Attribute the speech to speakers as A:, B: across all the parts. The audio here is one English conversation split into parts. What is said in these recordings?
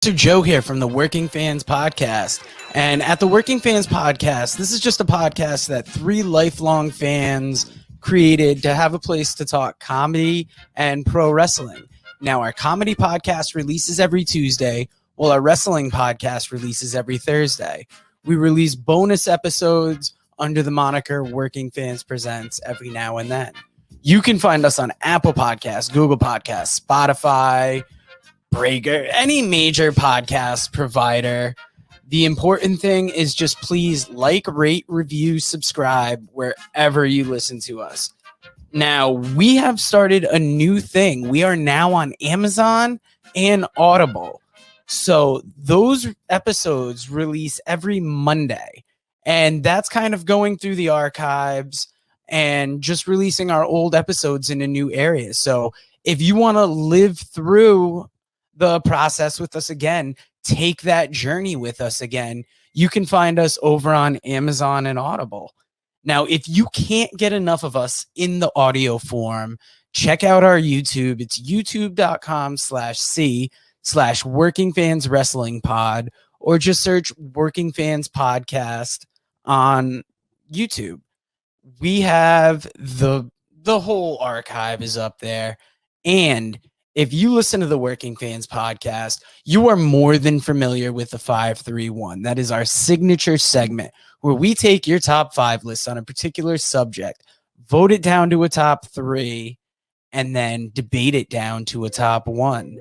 A: Joe here from the Working Fans Podcast. And at the Working Fans Podcast, this is just a podcast that three lifelong fans created to have a place to talk comedy and pro wrestling. Now, our comedy podcast releases every Tuesday, while our wrestling podcast releases every Thursday. We release bonus episodes under the moniker Working Fans Presents every now and then. You can find us on Apple Podcasts, Google Podcasts, Spotify, Breaker, any major podcast provider. The important thing is just please like, rate, review, subscribe wherever you listen to us. Now, we have started a new thing. We are now on Amazon and Audible. So those episodes release every Monday. And that's kind of going through the archives and just releasing our old episodes into new areas. So if you want to live through the process with us again, take that journey with us again, you can find us over on Amazon and Audible. Now, if you can't get enough of us in the audio form, check out our YouTube. It's youtube.com/C/Working Fans Wrestling Pod, or just search Working Fans Podcast on YouTube. We have the whole archive is up there. And if you listen to the Working Fans Podcast, you are more than familiar with the 531. That is our signature segment where we take your top 5 lists on a particular subject, vote it down to a top 3, and then debate it down to a top 1.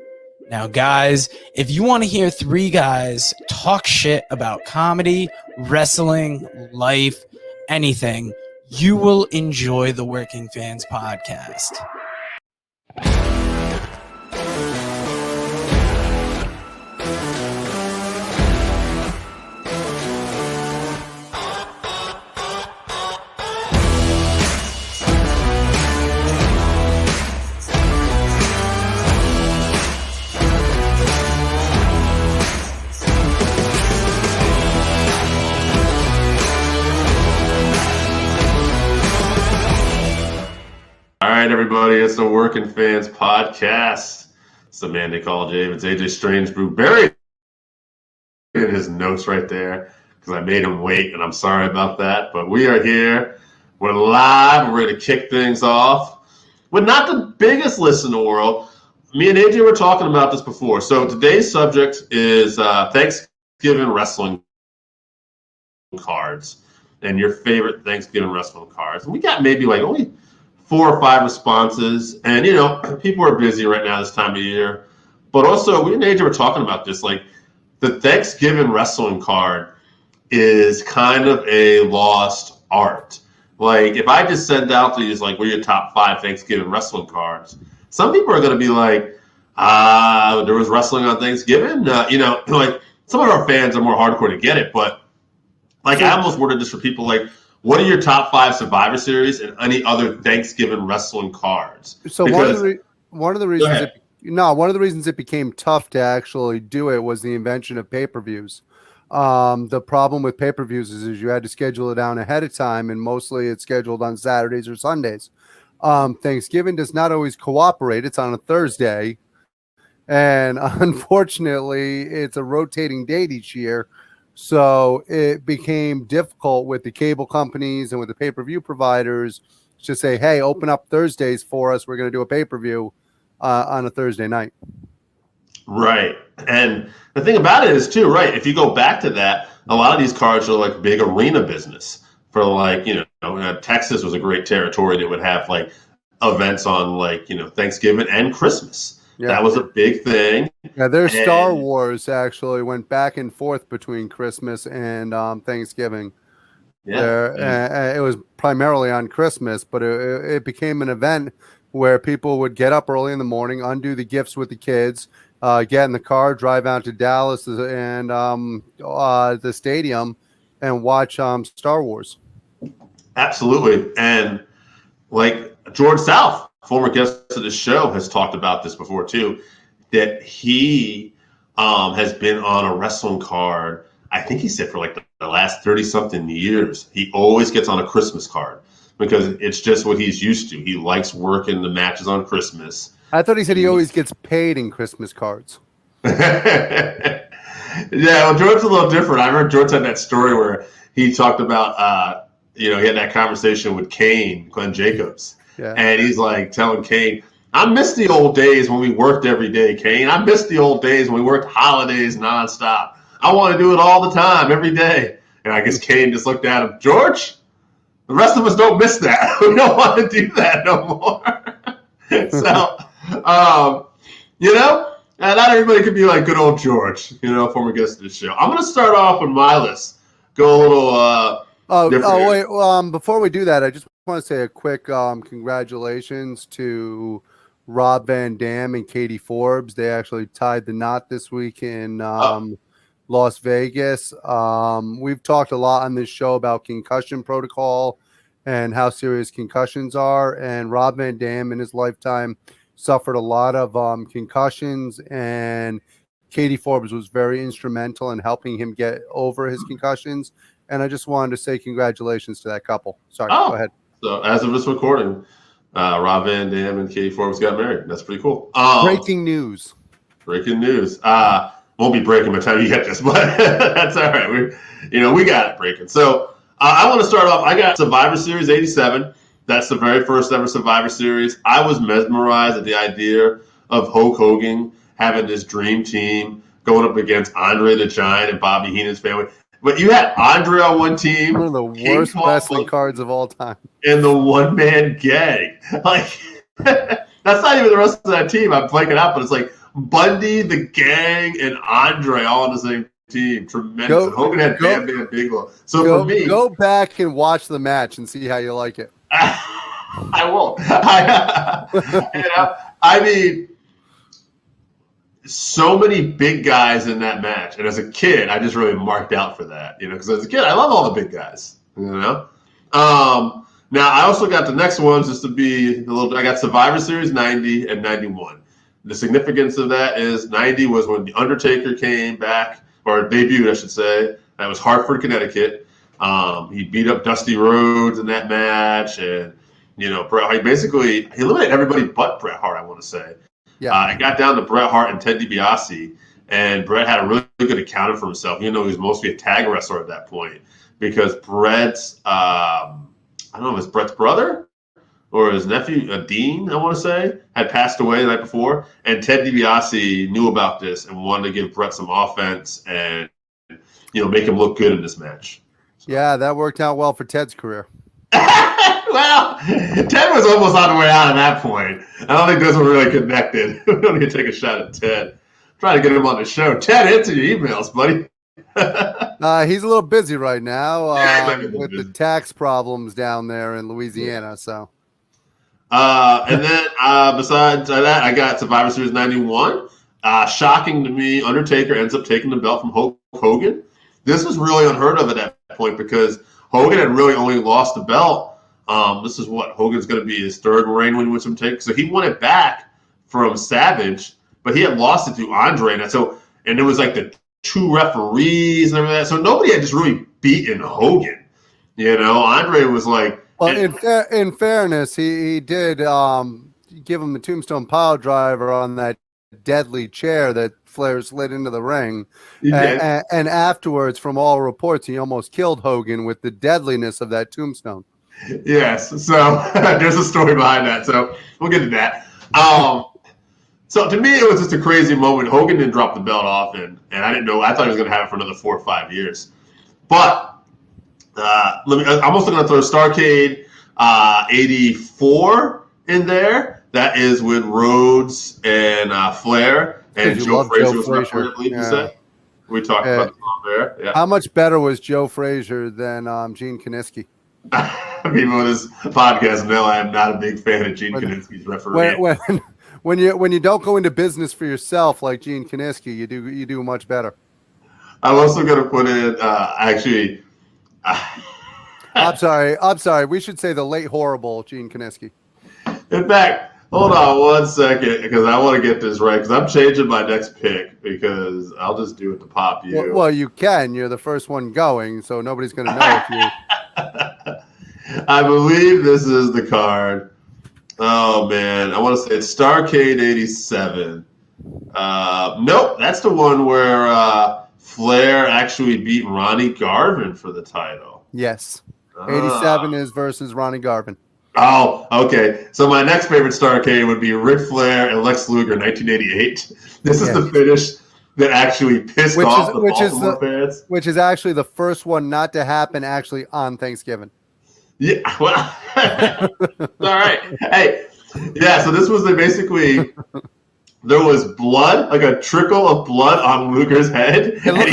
A: Now, guys, if you want to hear 3 guys talk shit about comedy, wrestling, life, anything, you will enjoy the Working Fans Podcast.
B: All right, everybody, it's the Working Fans Podcast. It's the man they call Jay. It's AJ Strange Brew buried in his notes right there because I made him wait, and I'm sorry about that. But we are here. We're live. We're ready to kick things off. We're not the biggest list in the world. Me and AJ were talking about this before. So today's subject is Thanksgiving wrestling cards and your favorite Thanksgiving wrestling cards. And we got maybe like only 4 or 5 responses, and people are busy right now this time of year. But also, we and AJ were talking about this. Like, the Thanksgiving wrestling card is kind of a lost art. Like, if I just send out these, like, what are your top 5 Thanksgiving wrestling cards? Some people are going to be like, there was wrestling on Thanksgiving. Like, some of our fans are more hardcore to get it, but like, I almost worded this for people like, what are your top 5 Survivor Series and any other Thanksgiving wrestling cards?
C: So one of the reasons it became tough to actually do it was the invention of pay-per-views. The problem with pay-per-views is you had to schedule it down ahead of time, and mostly it's scheduled on Saturdays or Sundays. Thanksgiving does not always cooperate. It's on a Thursday, and unfortunately, it's a rotating date each year. So it became difficult with the cable companies and with the pay-per-view providers to say, hey, open up Thursdays for us. We're going to do a pay-per-view on a Thursday night. Right.
B: And the thing about it is, too, right, if you go back to that, a lot of these cards are like big arena business for like, Texas was a great territory that would have like events on like, Thanksgiving and Christmas. Yeah. That was a big thing.
C: Yeah, their Star Wars actually went back and forth between Christmas and Thanksgiving. Yeah, it was primarily on Christmas, but it became an event where people would get up early in the morning, undo the gifts with the kids, get in the car, drive out to Dallas and the stadium, and watch Star Wars.
B: Absolutely, and like George South, former guest of the show, has talked about this before too, that he has been on a wrestling card. I think he said for like the last 30-something years, he always gets on a Christmas card because it's just what he's used to. He likes working the matches on Christmas.
C: I thought he said he always gets paid in Christmas cards.
B: Yeah, well, George's a little different. I remember George had that story where he talked about, he had that conversation with Glenn Jacobs.
C: Yeah.
B: And he's like telling Kane, I miss the old days when we worked every day, Kane. I miss the old days when we worked holidays nonstop. I want to do it all the time, every day. And I guess Kane just looked at him, George, the rest of us don't miss that. We don't want to do that no more. So, not everybody could be like good old George, former guest of the show. I'm going to start off with my list. Go a little
C: wait. Before we do that, I just want to say a quick congratulations to Rob Van Dam and Katie Forbes. They actually tied the knot this week in Las Vegas. We've talked a lot on this show about concussion protocol and how serious concussions are. And Rob Van Dam in his lifetime suffered a lot of concussions, and Katie Forbes was very instrumental in helping him get over his concussions. And I just wanted to say congratulations to that couple. Sorry, go ahead.
B: So as of this recording, Rob Van Dam and Katie Forbes got married. That's pretty cool.
C: Breaking news.
B: Breaking news. Won't be breaking by the time you get this, but that's all right. We got it breaking. So I want to start off. I got Survivor Series 87. That's the very first ever Survivor Series. I was mesmerized at the idea of Hulk Hogan having this dream team going up against Andre the Giant and Bobby Heenan's family. But you had Andre on one team.
C: One of the worst wrestling cards of all time.
B: And the one-man gang. Like, that's not even the rest of that team. I'm blanking out, but it's like Bundy, the gang, and Andre all on the same team. Tremendous. Hogan had Bam Bam Bigelow. So for me,
C: go back and watch the match and see how you like it.
B: I won't. I mean, so many big guys in that match. And as a kid, I just really marked out for that, because as a kid, I love all the big guys, Now, I also got the next ones just to be I got Survivor Series 90 and 91. The significance of that is 90 was when The Undertaker came back, or debuted, I should say. That was Hartford, Connecticut. He beat up Dusty Rhodes in that match, and Bret. He eliminated everybody but Bret Hart, I want to say. Yeah, it got down to Bret Hart and Ted DiBiase, and Bret had a really good accounting for himself. He was mostly a tag wrestler at that point because Bret's I don't know if it's Bret's brother or his nephew, Dean, I want to say, had passed away the night before, and Ted DiBiase knew about this and wanted to give Bret some offense and make him look good in this match.
C: Yeah, that worked out well for Ted's career.
B: Well, Ted was almost on the way out at that point. I don't think those were really connected. We don't need to take a shot at Ted. Try to get him on the show. Ted, answer your emails, buddy.
C: He's a little busy right now with the tax problems down there in Louisiana. So,
B: and then besides that, I got Survivor Series 91. Shocking to me, Undertaker ends up taking the belt from Hulk Hogan. This was really unheard of at that point because Hogan had really only lost the belt. This is what Hogan's going to be his third reign when he wins some take. So he won it back from Savage, but he had lost it to Andre. And it was like the two referees and everything. So nobody had just really beaten Hogan. Andre was like.
C: Well, in fairness, he did give him the tombstone pile driver on that deadly chair that Flair slid into the ring. And afterwards, from all reports, he almost killed Hogan with the deadliness of that tombstone.
B: Yes. So there's a story behind that. So we'll get to that. So to me, it was just a crazy moment. Hogan didn't drop the belt off, and I didn't know. I thought he was going to have it for another 4 or 5 years. But I'm also going to throw Starrcade 84 in there. That is with Rhodes and Flair. And Joe Frazier was referee, I believe you said. We talked about this on there. Yeah.
C: How much better was Joe Frazier than Gene Kiniski?
B: People on this podcast know I am not a big fan of Gene Kiniski's referee.
C: When you don't go into business for yourself like Gene Kiniski, you do much better.
B: I'm also going to put in actually.
C: I'm sorry. We should say the late horrible Gene Kiniski.
B: In fact, hold on 1 second because I want to get this right because I'm changing my next pick because I'll just do it to pop you.
C: Well, you can. You're the first one going, so nobody's going to know if you.
B: I believe this is the card. Oh man, I want to say it's Starrcade 87. Nope, that's the one where Flair actually beat Ronnie Garvin for the title.
C: Yes. 87 is versus Ronnie Garvin.
B: Oh, okay. So my next favorite Starrcade would be Ric Flair and Lex Luger, 1988. This is the finish that actually pissed off the Baltimore fans.
C: Which is actually the first one not to happen actually on Thanksgiving.
B: Yeah, well, all right. Hey, yeah, so this was basically, there was blood, like a trickle of blood on Luger's head.
C: It looked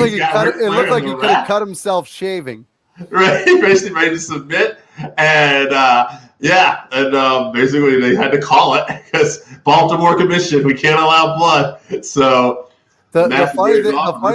C: like he could have cut himself shaving.
B: Right, basically ready to submit. And, basically they had to call it because Baltimore Commission, we can't allow blood. So
C: the funny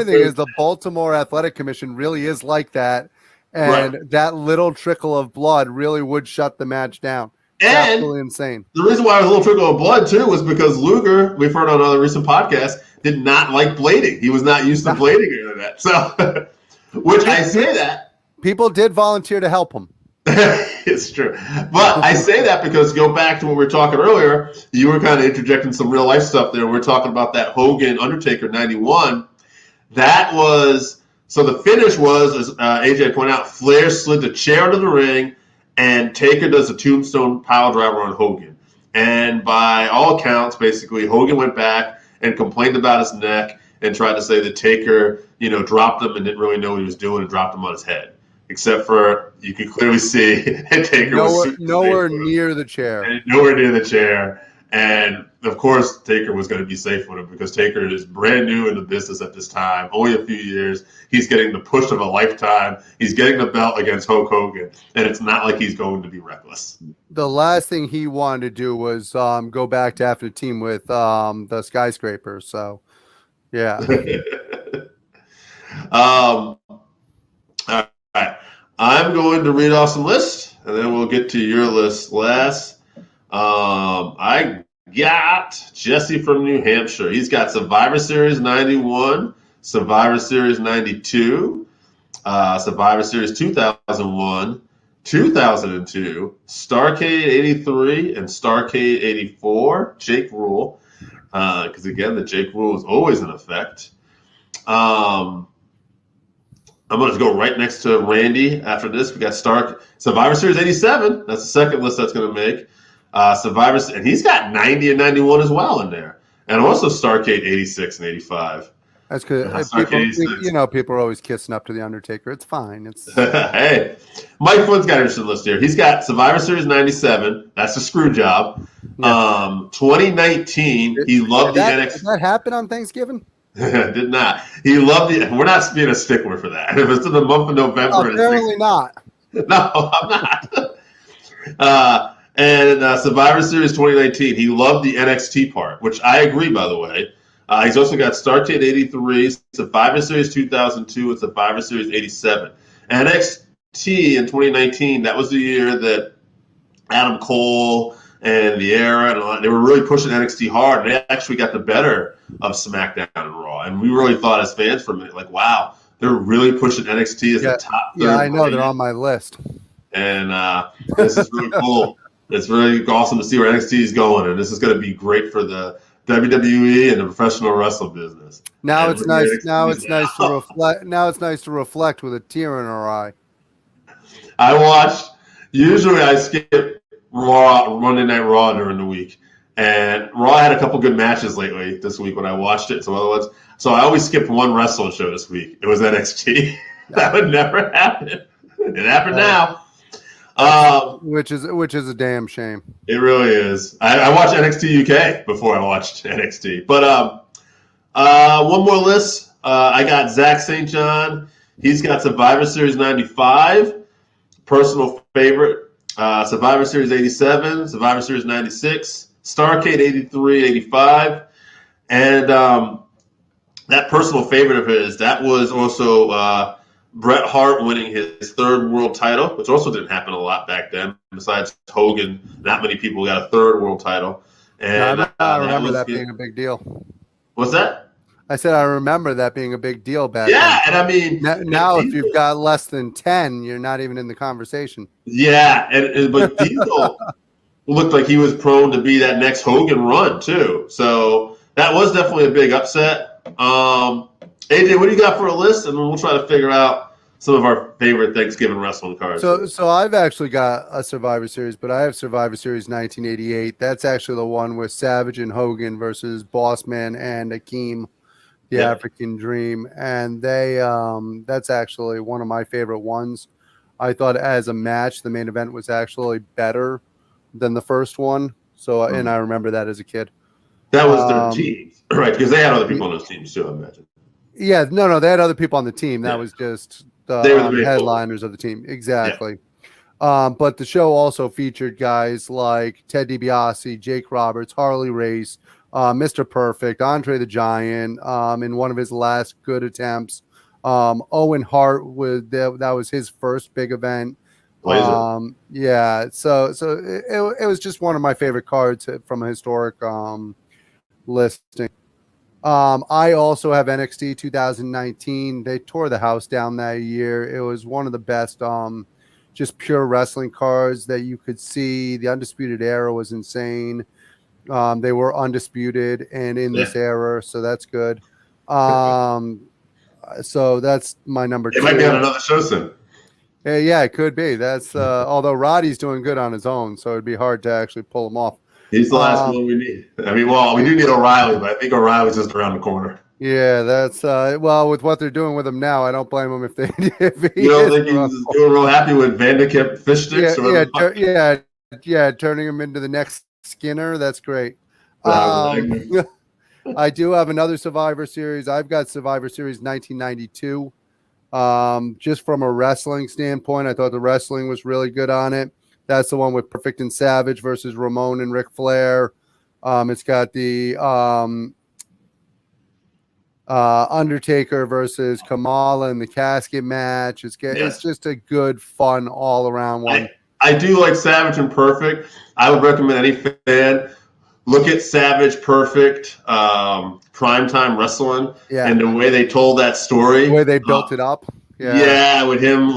C: thing is the Baltimore Athletic Commission really is like that. And that little trickle of blood really would shut the match down. It's absolutely insane.
B: The reason why it was a little trickle of blood, too, was because Luger, we've heard on other recent podcasts, did not like blading. He was not used to blading or that. So, which I say that.
C: People did volunteer to help him.
B: It's true. But I say that because go back to when we were talking earlier, you were kind of interjecting some real life stuff there. We're talking about that Hogan-Undertaker 91. That was... So the finish was, as AJ pointed out, Flair slid the chair into the ring, and Taker does a tombstone pile driver on Hogan. And by all accounts, basically, Hogan went back and complained about his neck and tried to say that Taker, dropped him and didn't really know what he was doing and dropped him on his head. Except for, you could clearly see Taker was
C: nowhere near the chair.
B: And nowhere near the chair. And, of course, Taker was going to be safe with him because Taker is brand new in the business at this time, only a few years. He's getting the push of a lifetime. He's getting the belt against Hulk Hogan, and it's not like he's going to be reckless.
C: The last thing he wanted to do was go back to after the team with the Skyscraper. So, yeah.
B: All right. I'm going to read off some lists, and then we'll get to your list last. I got Jesse from New Hampshire. He's got Survivor Series 91, Survivor Series 92, Survivor Series 2001, 2002, Starrcade 83, and Starrcade 84. Jake Rule, because again, the Jake Rule is always in effect. I'm going to go right next to Randy after this. We got Survivor Series 87. That's the second list that's going to make. Survivor, and he's got 90 and 91 as well in there. And also Starrcade 86 and 85.
C: That's good. People are always kissing up to The Undertaker. It's fine. It's
B: Hey, Mike Flynn's got an interesting list here. He's got Survivor Series 97. That's a screw job. Yeah. 2019, he loved the NXT.
C: Did that happen on Thanksgiving?
B: Did not. He loved the. We're not being a stickler for that. If it's in the month of November.
C: Apparently not.
B: No, I'm not. And Survivor Series 2019, he loved the NXT part, which I agree, by the way. He's also got Starrcade 83, Survivor Series 2002, and Survivor Series 87. NXT in 2019, that was the year that Adam Cole and the Era, and they were really pushing NXT hard. They actually got the better of SmackDown and Raw. And we really thought as fans for a minute, like, wow, they're really pushing NXT as the top third.
C: Yeah, I know. They're on my list.
B: And this is really cool. It's really awesome to see where NXT is going, and this is going to be great for the WWE and the professional wrestling business.
C: Now it's nice. Now it's nice to reflect. Now it's nice to reflect with a tear in our eye.
B: I watched. Usually, I skip Monday Night Raw during the week, and Raw had a couple good matches lately this week when I watched it. So I always skipped one wrestling show this week. It was NXT. That would never happen. It happened now.
C: Which is a damn shame.
B: It really is. I watched NXT UK before I watched NXT. But one more list. I got Zach St. John. He's got Survivor Series 95, personal favorite. Survivor Series 87, Survivor Series 96, Starrcade 83, 85. And that personal favorite of his, that was also Bret Hart winning his third world title, which also didn't happen a lot back then. Besides Hogan, not many people got a third world title. And
C: I remember that being a big deal.
B: What's that?
C: I said I remember that being a big deal back
B: then.
C: Yeah,
B: and I mean...
C: Now if you've got less than 10, you're not even in the conversation.
B: Yeah, but Diesel looked like he was prone to be that next Hogan run, too. So... That was definitely a big upset. AJ, what do you got for a list? And we'll try to figure out some of our favorite Thanksgiving wrestling cards.
C: So I've actually got a Survivor Series, but I have Survivor Series 1988. That's actually the one with Savage and Hogan versus Bossman and Akeem, the African Dream. And that's actually one of my favorite ones. I thought as a match, the main event was actually better than the first one. So, and I remember that as a kid.
B: That was their teams, right? Because they had other people on those teams too, I imagine.
C: Yeah, no, they had other people on the team. That was just the headliners of the team. Exactly. Yeah. But the show also featured guys like Ted DiBiase, Jake Roberts, Harley Race, Mr. Perfect, Andre the Giant, in one of his last good attempts. Owen Hart that was his first big event. Yeah, so it was just one of my favorite cards from a historic listing. I also have NXT 2019. They tore the house down that year. It was one of the best just pure wrestling cards that you could see. The Undisputed Era was insane. They were undisputed and in this era, so that's good. So that's my number 2.
B: It might be on another show soon.
C: Yeah, it could be. That's although Roddy's doing good on his own, so it'd be hard to actually pull him off.
B: He's the last one we need. I mean, well, we do need O'Reilly, but I think O'Reilly's just around the corner.
C: Yeah, that's with what they're doing with him now, I don't blame him if they.
B: You don't think he's doing real happy with Vanderkamp fish sticks?
C: Turning him into the next Skinner. That's great. I do have another Survivor Series. I've got Survivor Series 1992. Just from a wrestling standpoint, I thought the wrestling was really good on it. That's the one with Perfect and Savage versus Ramon and Ric Flair. It's got the Undertaker versus Kamala in the casket match. It's just a good, fun, all-around one.
B: I do like Savage and Perfect. I would recommend any fan look at Savage Perfect primetime wrestling and the way they told that story.
C: The way they built it up.
B: Yeah, with him,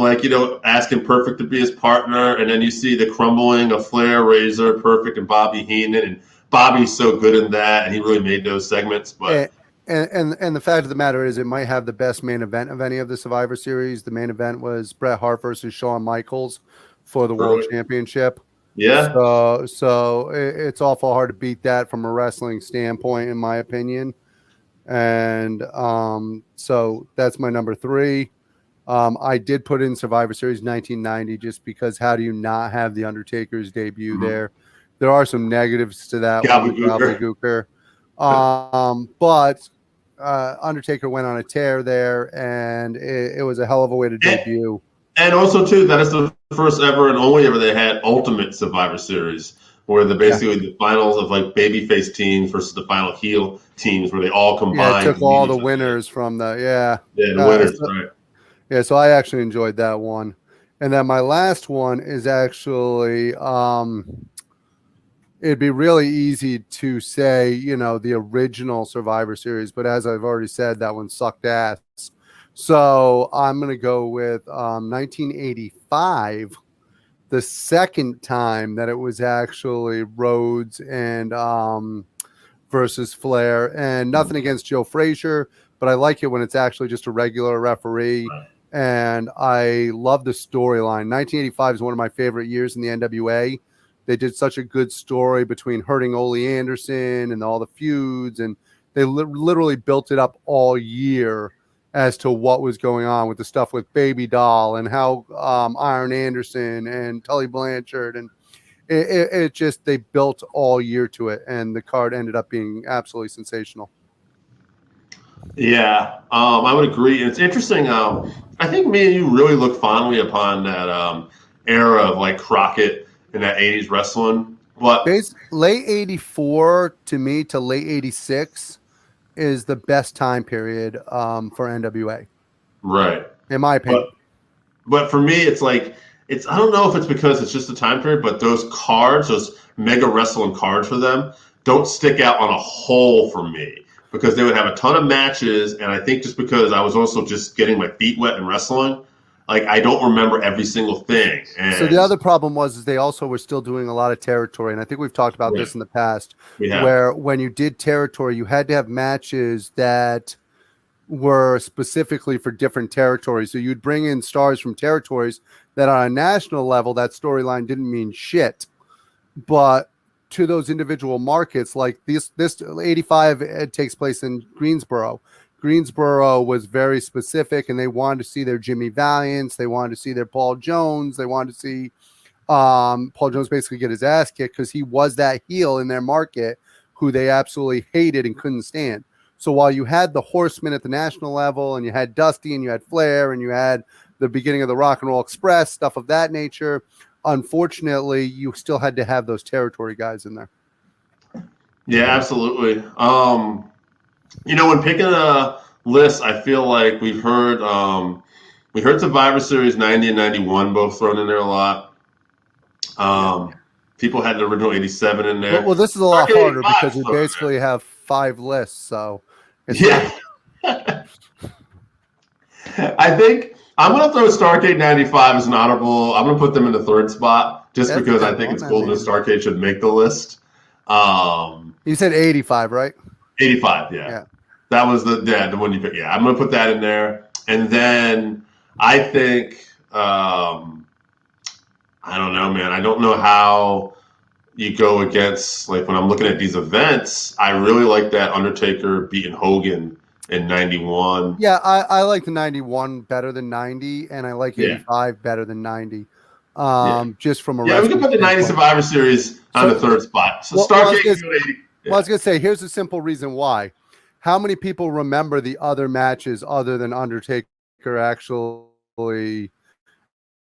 B: asking Perfect to be his partner, and then you see the crumbling of Flair, Razor, Perfect, and Bobby Heenan, and Bobby's so good in that, and he really made those segments. But
C: and the fact of the matter is, it might have the best main event of any of the Survivor Series. The main event was Bret Hart versus Shawn Michaels for the World Championship.
B: Yeah.
C: So it's awful hard to beat that from a wrestling standpoint, in my opinion. And so that's my number 3. I did put in Survivor Series 1990 just because how do you not have the Undertaker's debut there? There are some negatives to that Gobbledygooker. But Undertaker went on a tear there, and it was a hell of a way to debut.
B: And also, too, that is the first ever and only ever they had Ultimate Survivor Series, where basically the finals of babyface teams versus the final heel teams, where they all combined.
C: Took all the winners from the
B: the winners, right.
C: Yeah, so I actually enjoyed that one. And then my last one is actually it'd be really easy to say, the original Survivor Series, but as I've already said, that one sucked ass. So I'm going to go with 1985, the second time that it was actually Rhodes and versus Flair. And nothing against Joe Frazier, but I like it when it's actually just a regular referee. Right. And I love the storyline. 1985 is one of my favorite years in the NWA. They did such a good story between hurting Ole Anderson and all the feuds, and they literally built it up all year as to what was going on with the stuff with Baby Doll and how Iron Anderson and Tully Blanchard, and it just, they built all year to it, and the card ended up being absolutely sensational.
B: Yeah, I would agree. And it's interesting. I think me and you really look fondly upon that era of Crockett in that 80s wrestling. But
C: late 84 to me to late 86 is the best time period for NWA.
B: Right.
C: In my opinion.
B: But for me, it's I don't know if it's because it's just a time period, but those cards, those mega wrestling cards for them, don't stick out on a whole for me. Because they would have a ton of matches, and I think just because I was also just getting my feet wet in wrestling, like I don't remember every single thing. And
C: so the other problem was they also were still doing a lot of territory, and I think we've talked about this in the past, where when you did territory, you had to have matches that were specifically for different territories. So you'd bring in stars from territories that on a national level, that storyline didn't mean shit. But to those individual markets, like this 85, it takes place in Greensboro. Greensboro was very specific, and they wanted to see their Jimmy Valiants. They wanted to see their Paul Jones. They wanted to see Paul Jones basically get his ass kicked because he was that heel in their market who they absolutely hated and couldn't stand. So while you had the Horsemen at the national level, and you had Dusty, and you had Flair, and you had the beginning of the Rock and Roll Express, stuff of that nature, unfortunately, you still had to have those territory guys in there.
B: Yeah, absolutely. When picking a list, I feel like we heard Survivor Series 90 and 91 both thrown in there a lot. People had the original 87 in there.
C: Well, this is a lot harder because we basically have 5 lists, so
B: I think I'm going to throw Starrcade 95 as an honorable. I'm going to put them in the 3rd spot just because I think it's cool that Starrcade should make the list.
C: You said 85, right?
B: 85, yeah. That was the one you picked. Yeah, I'm going to put that in there. And then I think, I don't know, man. I don't know how you go against, like, when I'm looking at these events, I really like that Undertaker beating Hogan in 91.
C: Yeah, I like the 91 better than 90, and I like 85 better than 90. Just from a
B: we can put the 90 Survivor Series on the 3rd spot. So Starrcade.
C: I was going to say, here's a simple reason why. How many people remember the other matches other than Undertaker actually?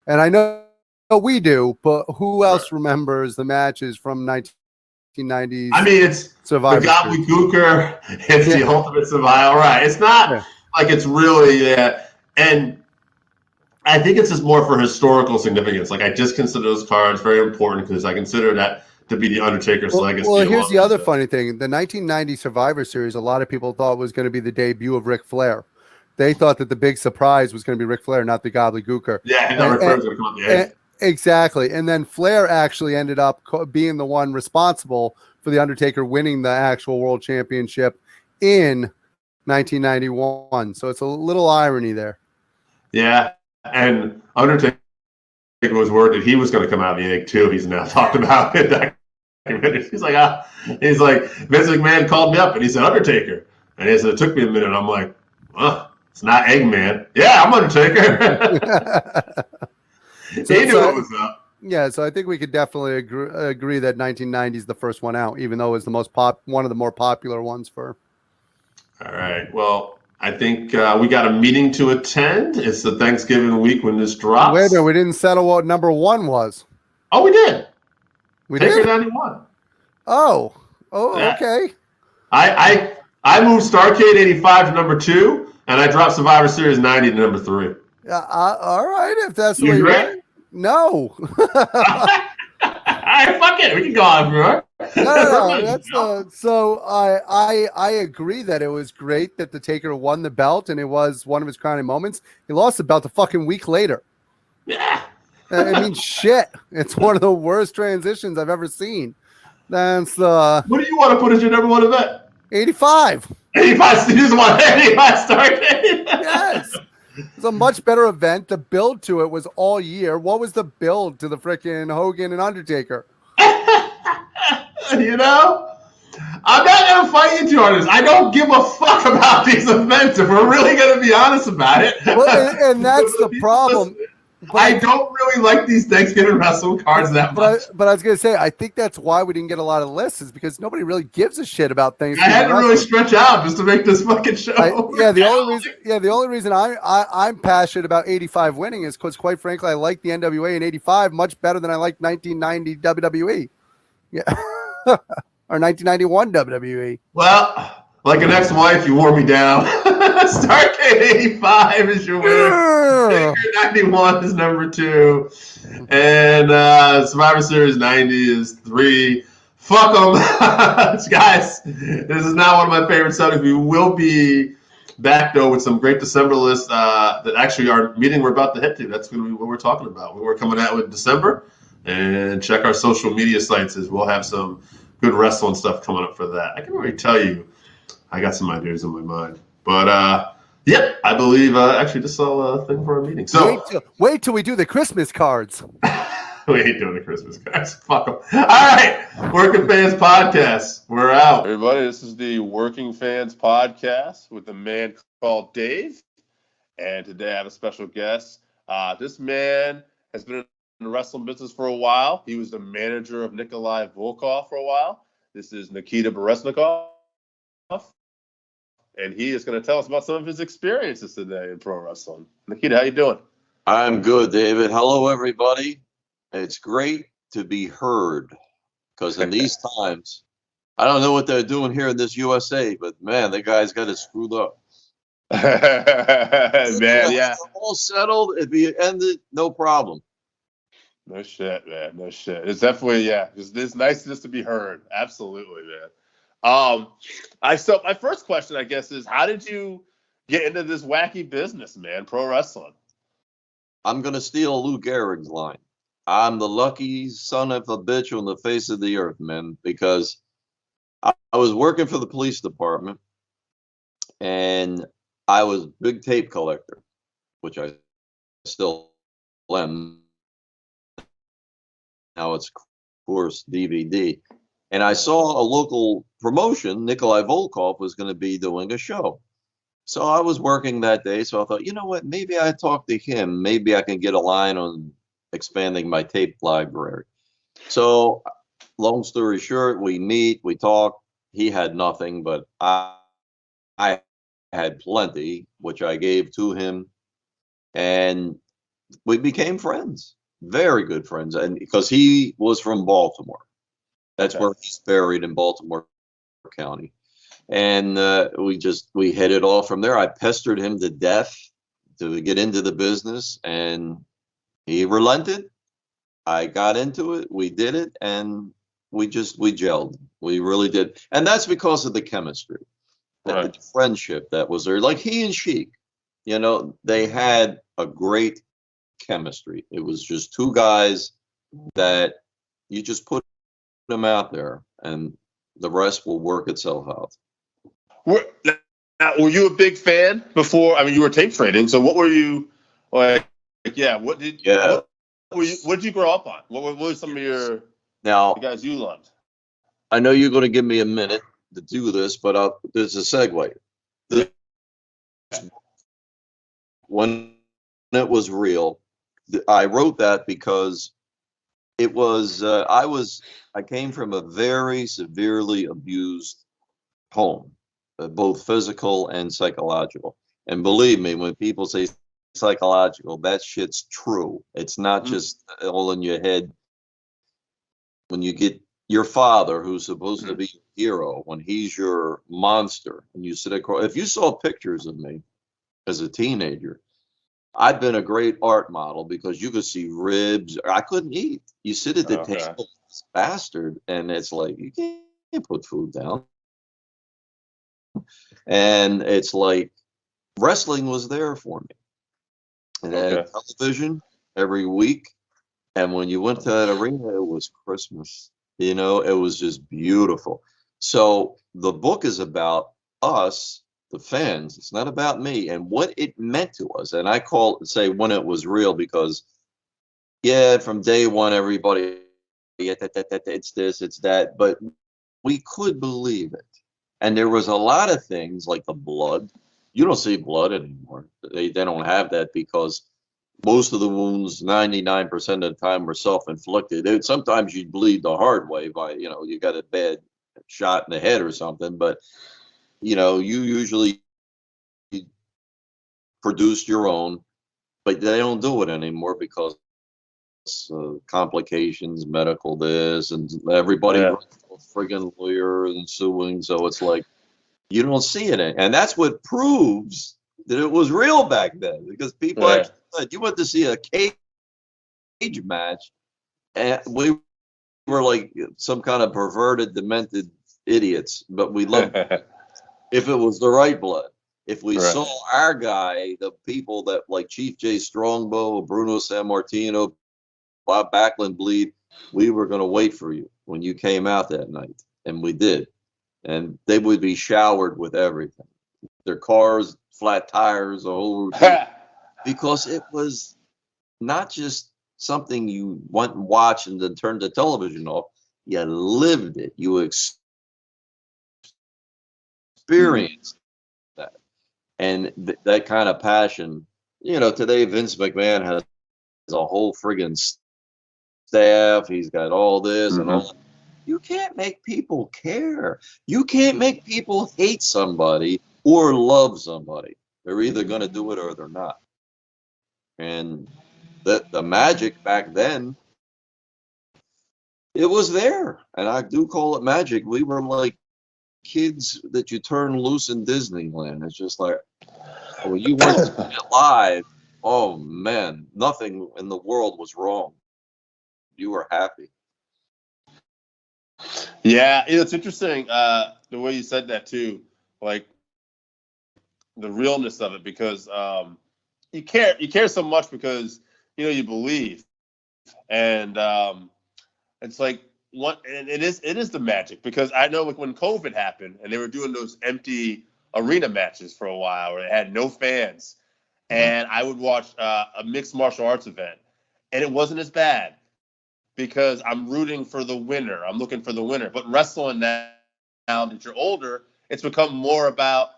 C: And I know we do, but who else remembers the matches from 1990s?
B: I mean, it's
C: Survivor
B: the Gobbledygooker. It's the Ultimate Survivor. Right. It's not like it's really and I think it's just more for historical significance. Like, I just consider those cards very important because I consider that to be the Undertaker's legacy.
C: Well, here's the other funny thing. The 1990 Survivor Series, a lot of people thought was going to be the debut of Ric Flair. They thought that the big surprise was going to be Ric Flair, not the Gobbledygooker.
B: Yeah, Ric Flair was going to come out the egg.
C: Exactly. And then Flair actually ended up being the one responsible for the Undertaker winning the actual World Championship in 1991. So it's a little irony there. Yeah.
B: And Undertaker was worried that he was going to come out of the egg too. He's now talked about it. He's like, Vince McMahon called me up and he said, Undertaker. And he said, it took me a minute. I'm like, it's not Eggman. Yeah, I'm Undertaker. He knew what was up.
C: Yeah, so I think we could definitely agree that 1990 is the first one out, even though it's the most one of the more popular ones for.
B: All right. Well, I think we got a meeting to attend. It's the Thanksgiving week when this drops.
C: Wait a minute, we didn't settle what number 1 was.
B: Oh, we did.
C: We
B: Taker
C: did?
B: 91.
C: Oh,
B: yeah.
C: Okay.
B: I moved Starrcade 85 to number 2, and I dropped Survivor Series 90 to number 3.
C: All right, if that's the way
B: you ready?
C: No.
B: All right, fuck it. We can go on, bro.
C: No, that's so I agree that it was great that the Taker won the belt and it was one of his crowning moments. He lost the belt a fucking week later.
B: Yeah.
C: I mean, shit. It's one of the worst transitions I've ever seen. That's
B: what do you want to put as your number 1 event?
C: 85.
B: 85. You just want 85 Starrcade.
C: Yes. It's a much better event. The build to it was all year. What was the build to the frickin' Hogan and Undertaker?
B: I'm not going to fight you too on this. I don't give a fuck about these events if we're really going to be honest about it.
C: Well, and that's the problem.
B: I don't really like these Thanksgiving wrestling cards that much.
C: But I was going to say, I think that's why we didn't get a lot of lists, is because nobody really gives a shit about Thanksgiving.
B: I had to really stretch out just to make this fucking show.
C: The only reason I'm passionate about 85 winning is because, quite frankly, I like the NWA in 85 much better than I like 1990 WWE. Yeah. Or 1991 WWE.
B: Well, like an ex-wife, you wore me down. Starrcade 85 is your winner. Taker 91 is number 2. And Survivor Series 90 is 3. Fuck them. Guys, this is not one of my favorite subjects. We will be back though with some great December lists that actually our meeting we're about to head to. That's going to be what we're talking about. We're coming out with December, and check our social media sites as we'll have some good wrestling stuff coming up for that. I can already tell you, I got some ideas in my mind. But yep, I believe actually this is all a thing for our meeting. So
C: wait till we do the Christmas cards.
B: we ain't doing the Christmas cards. Fuck them. All right, Working Fans Podcast. We're out.
D: Everybody, this is the Working Fans Podcast with a man called Dave. And today I have a special guest. This man has been in the wrestling business for a while. He was the manager of Nikolai Volkov for a while. This is Nikita Baresnikov. And he is going to tell us about some of his experiences today in pro wrestling. Nikita, how you doing?
E: I'm good, David. Hello, everybody. It's great to be heard because in these times, I don't know what they're doing here in this USA, but man, the guys got it screwed up.
D: Man, yeah.
E: All settled. If you end it, no problem.
D: No shit, man. No shit. It's definitely, yeah. It's nice just to be heard. Absolutely, man. So my first question, I guess, is how did you get into this wacky business, man? Pro wrestling.
E: I'm gonna steal Lou Gehrig's line. I'm the lucky son of a bitch on the face of the earth, man, because I was working for the police department and I was big tape collector, which I still am. Now it's, of course, DVD. And I saw a local promotion, Nikolai Volkov was going to be doing a show. So I was working that day. So I thought, you know what, maybe I talk to him. Maybe I can get a line on expanding my tape library. So long story short, we meet, we talk. He had nothing, but I had plenty, which I gave to him. And we became friends, very good friends. And because he was from Baltimore. That's where he's buried, in Baltimore County. And we hit it off from there. I pestered him to death to get into the business, and he relented. I got into it. We did it, and we gelled. We really did. And that's because of the chemistry, the friendship that was there. Like he and Sheik, you know, they had a great chemistry. It was just two guys that you just put them out there, and the rest will work itself out.
D: Were you a big fan before? I mean, you were tape trading. So what were you like? Yeah. What did you grow up on? What were some of the guys you loved?
E: I know you're going to give me a minute to do this, but there's a segue. When it was real, I wrote that because it was I came from a very severely abused home, both physical and psychological. And believe me, when people say psychological, that shit's true. It's not just all in your head. When you get your father, who's supposed to be your hero, when he's your monster, and you sit across, if you saw pictures of me as a teenager, I've been a great art model because you could see ribs. I couldn't eat. You sit at the table, this bastard, and it's like, you can't put food down. And it's like wrestling was there for me. And had television every week. And when you went to that arena, it was Christmas. You know, it was just beautiful. So the book is about us, the fans. It's not about me and what it meant to us. And I say when it was real because, yeah, from day one, everybody, it's this, it's that. But we could believe it. And there was a lot of things like the blood. You don't see blood anymore. They don't have that because most of the wounds, 99% of the time, were self-inflicted. Sometimes you bleed the hard way by, you got a bad shot in the head or something. But, you usually produce your own. But they don't do it anymore because complications, medical this, and everybody friggin' lawyer and suing. So it's like you don't see it, and that's what proves that it was real back then. Because people actually said you went to see a cage match, and we were like some kind of perverted, demented idiots, but we loved it if it was the right blood. If we saw our guy, the people that like Chief J. Strongbow, Bruno Sammartino, Bob Backlund bleed, we were going to wait for you when you came out that night. And we did. And they would be showered with everything. Their cars, flat tires, a whole routine. Because it was not just something you went and watched and then turned the television off. You lived it. You experienced that. And that kind of passion. You know, today Vince McMahon has a whole friggin' staff. He's got all this and all that. You can't make people care. You can't make people hate somebody or love somebody. They're either going to do it or they're not. And the magic back then, it was there. And I do call it magic. We were like kids that you turn loose in Disneyland. It's just like, when you went to it live, oh man, nothing in the world was wrong. You were happy.
D: Yeah, it's interesting the way you said that too, like the realness of it, because you care so much because you believe, and it's like and it is the magic, because I know like when COVID happened and they were doing those empty arena matches for a while where they had no fans, and I would watch a mixed martial arts event, and it wasn't as bad, because I'm rooting for the winner. I'm looking for the winner. But wrestling now that you're older, it's become more about,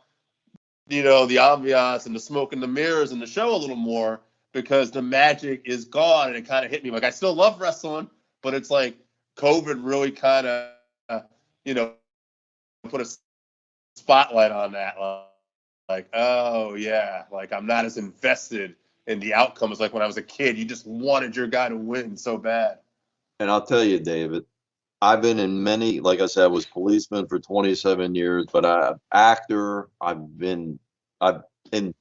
D: the ambiance and the smoke and the mirrors and the show a little more, because the magic is gone. And it kind of hit me. Like, I still love wrestling, but it's like COVID really kind of, put a spotlight on that. Like, oh, yeah, like I'm not as invested in the outcome as like when I was a kid. You just wanted your guy to win so bad.
E: And I'll tell you, David, I've been in many, like I said, I was policeman for 27 years, but actor, I've been in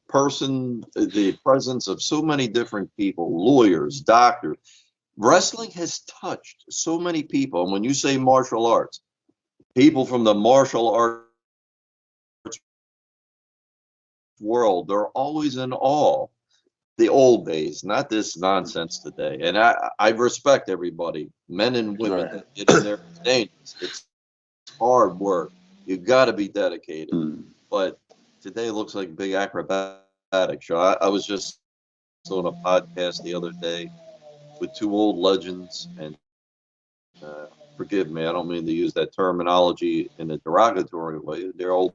E: person, the presence of so many different people, lawyers, doctors. Wrestling has touched so many people. And when you say martial arts, people from the martial arts world, they're always in awe. The old days, not this nonsense today. And I respect everybody, men and women that get in there. It's hard work. You got to be dedicated. But today looks like a big acrobatic show. I was just on a podcast the other day with two old legends, and forgive me, I don't mean to use that terminology in a derogatory way. They're old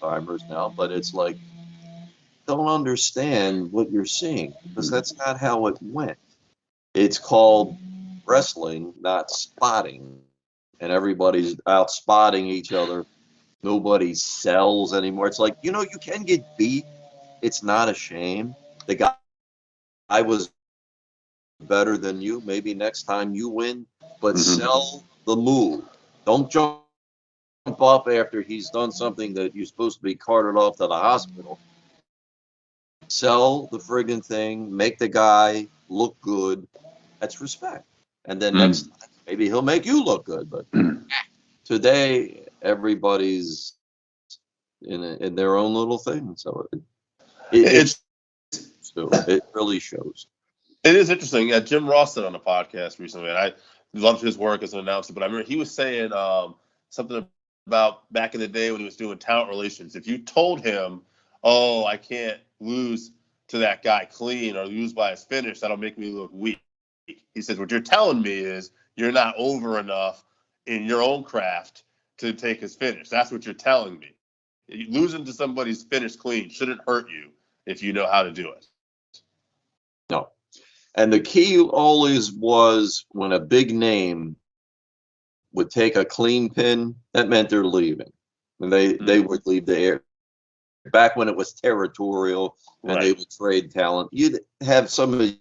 E: timers now, but it's like, don't understand what you're seeing, because that's not how it went. It's called wrestling, not spotting, and everybody's out spotting each other. Nobody sells anymore. It's like, you can get beat. It's not a shame. The guy was better than you. Maybe next time you win, but sell the move. Don't jump up after he's done something that you're supposed to be carted off to the hospital. Sell the friggin' thing, make the guy look good. That's respect. And then next time, maybe he'll make you look good. But today, everybody's in their own little thing. So it really shows.
D: It is interesting. Jim Ross said on a podcast recently, and I loved his work as an announcer, but I remember he was saying something about back in the day when he was doing talent relations. If you told him, oh, I can't lose to that guy clean or lose by his finish, that'll make me look weak. He says, what you're telling me is you're not over enough in your own craft to take his finish. That's what you're telling me. Losing to somebody's finish clean shouldn't hurt you if you know how to do it.
E: No. And the key always was when a big name would take a clean pin, that meant they're leaving. And they would leave the air. Back when it was territorial and they would trade talent, you'd have some of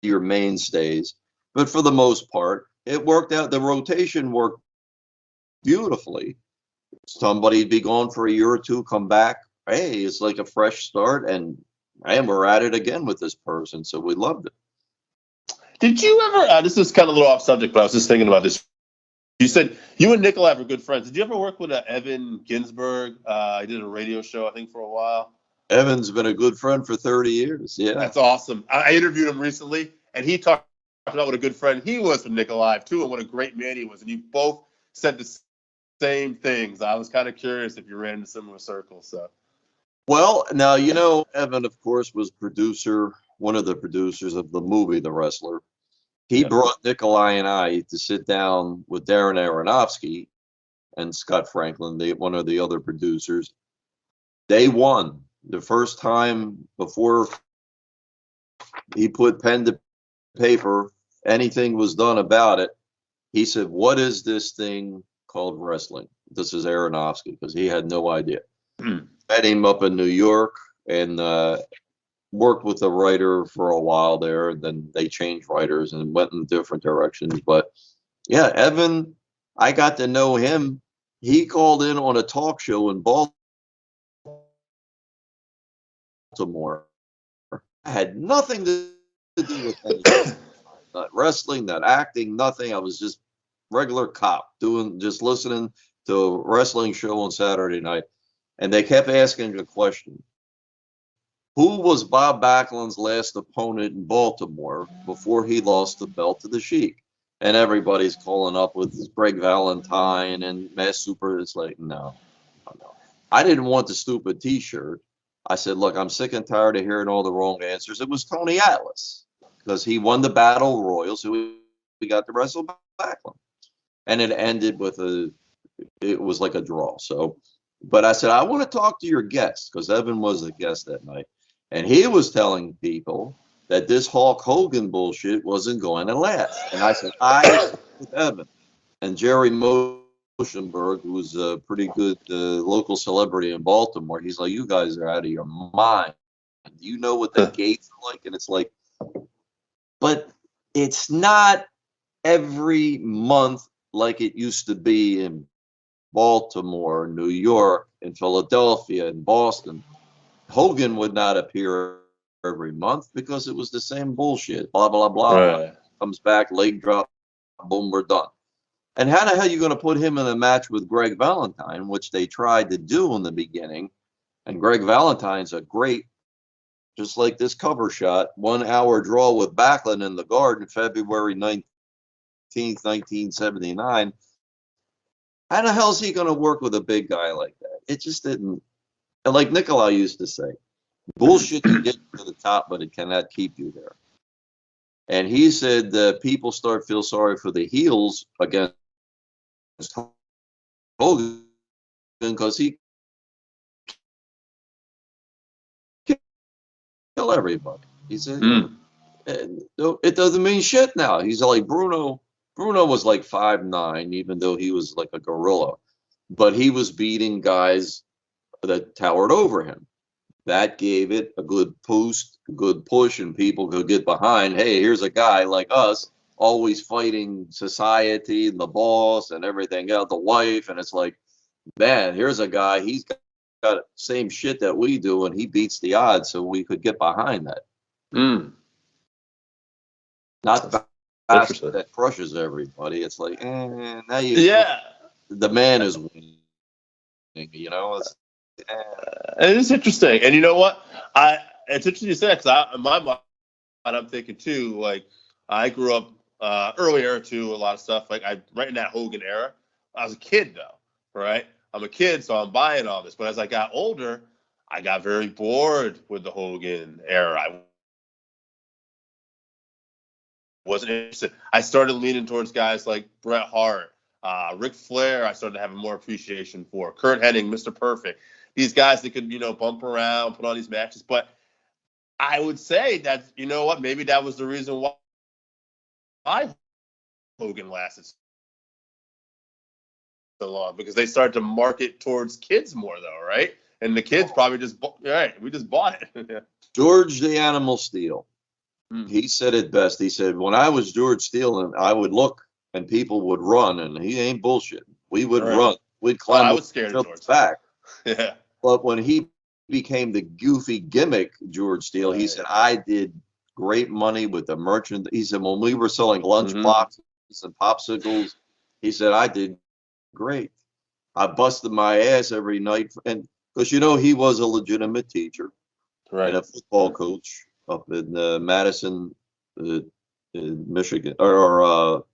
E: your mainstays. But for the most part, it worked out. The rotation worked beautifully. Somebody'd be gone for a year or two, come back. Hey, it's like a fresh start. And we're at it again with this person. So we loved it.
D: Did you ever, this is kind of a little off subject, but I was just thinking about this. You said you and Nikolai were good friends. Did you ever work with Evan Ginsberg? He did a radio show, I think, for a while.
E: Evan's been a good friend for 30 years. Yeah.
D: That's awesome. I interviewed him recently, and he talked about what a good friend he was from Nikolai, too, and what a great man he was. And you both said the same things. I was kind of curious if you ran in similar circles. So.
E: Well, now, Evan, of course, was one of the producers of the movie The Wrestler. He brought Nikolai and I to sit down with Darren Aronofsky and Scott Franklin, one of the other producers. Day one, the first time before he put pen to paper, anything was done about it, he said, "What is this thing called wrestling?" This is Aronofsky, because he had no idea. Met him up in New York and worked with a writer for a while there. Then they changed writers and went in different directions. But yeah, Evan, I got to know him. He called in on a talk show in Baltimore. I had nothing to do with anything. Not wrestling, not acting, nothing. I was just regular cop just listening to a wrestling show on Saturday night. And they kept asking a question. Who was Bob Backlund's last opponent in Baltimore before he lost the belt to the Sheik? And everybody's calling up with Greg Valentine and Mass Super. It's like, no. I didn't want the stupid T-shirt. I said, look, I'm sick and tired of hearing all the wrong answers. It was Tony Atlas, because he won the Battle Royal, so we got to wrestle Backlund. And it ended with it was like a draw. So, but I said, I want to talk to your guest, because Evan was the guest that night. And he was telling people that this Hulk Hogan bullshit wasn't going to last. And I said, I with Evan. And Jerry Moshenberg, who's a pretty good local celebrity in Baltimore, he's like, you guys are out of your mind. You know what the gates are like? And it's like, but it's not every month like it used to be in Baltimore, New York, in Philadelphia, and Boston. Hogan would not appear every month because it was the same bullshit. Blah, blah, blah. Right. Comes back, leg drop, boom, we're done. And how the hell are you going to put him in a match with Greg Valentine, which they tried to do in the beginning? And Greg Valentine's a great, just like this cover shot, 1 hour draw with Backlund in the Garden, February 19th, 1979. How the hell is he going to work with a big guy like that? It just didn't. And like Nikolai used to say, bullshit can get you to the top, but it cannot keep you there. And he said people feel sorry for the heels against Hogan because he kill everybody. He said, it doesn't mean shit now. He's like Bruno. Bruno was like 5'9", even though he was like a gorilla. But he was beating guys that towered over him. That gave it a good boost, a good push, and people could get behind, hey, here's a guy like us, always fighting society and the boss and everything else, the wife. And it's like, man, here's a guy, he's got the same shit that we do, and he beats the odds, so we could get behind that. Not the fast that crushes everybody. It's like, now the man is winning. It's,
D: and it's interesting. And you know what? It's interesting you say that, because in my mind, I'm thinking too, like, I grew up earlier to a lot of stuff. Like, right in that Hogan era. I was a kid, though, right? I'm a kid, so I'm buying all this. But as I got older, I got very bored with the Hogan era. I wasn't interested. I started leaning towards guys like Bret Hart, Ric Flair. I started to have more appreciation for Kurt Hennig, Mr. Perfect. These guys that could, bump around, put on these matches. But I would say that, you know what, maybe that was the reason why Hogan lasted so long, because they started to market towards kids more, though, right? And the kids probably we just bought it.
E: George the Animal Steele. He said it best. He said, when I was George Steele, and I would look and people would run, and he ain't bullshit. We would run. We'd climb
D: I was scared of George
E: back.
D: Yeah.
E: But when he became the goofy gimmick George Steele, he said, I did great money with the merchant. He said, when we were selling lunch boxes and popsicles, He said, I did great. I busted my ass every night. And because, he was a legitimate teacher
D: Right.
E: and a football coach up in Madison, in Michigan, or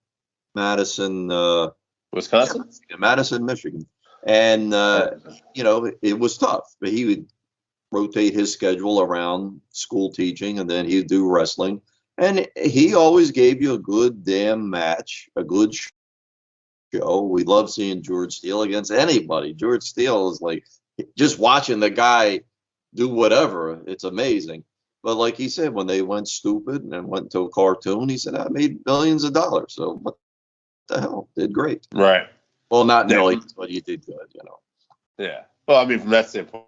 E: Madison,
D: Wisconsin?
E: Madison, Michigan. And, it was tough, but he would rotate his schedule around school teaching, and then he'd do wrestling. And he always gave you a good damn match, a good show. We love seeing George Steele against anybody. George Steele is like, just watching the guy do whatever, it's amazing. But like he said, when they went stupid and went to a cartoon, he said, I made millions of dollars. So what the hell? Did great.
D: Right.
E: Well, not millions, but you did good,
D: Yeah. Well, I mean, from that standpoint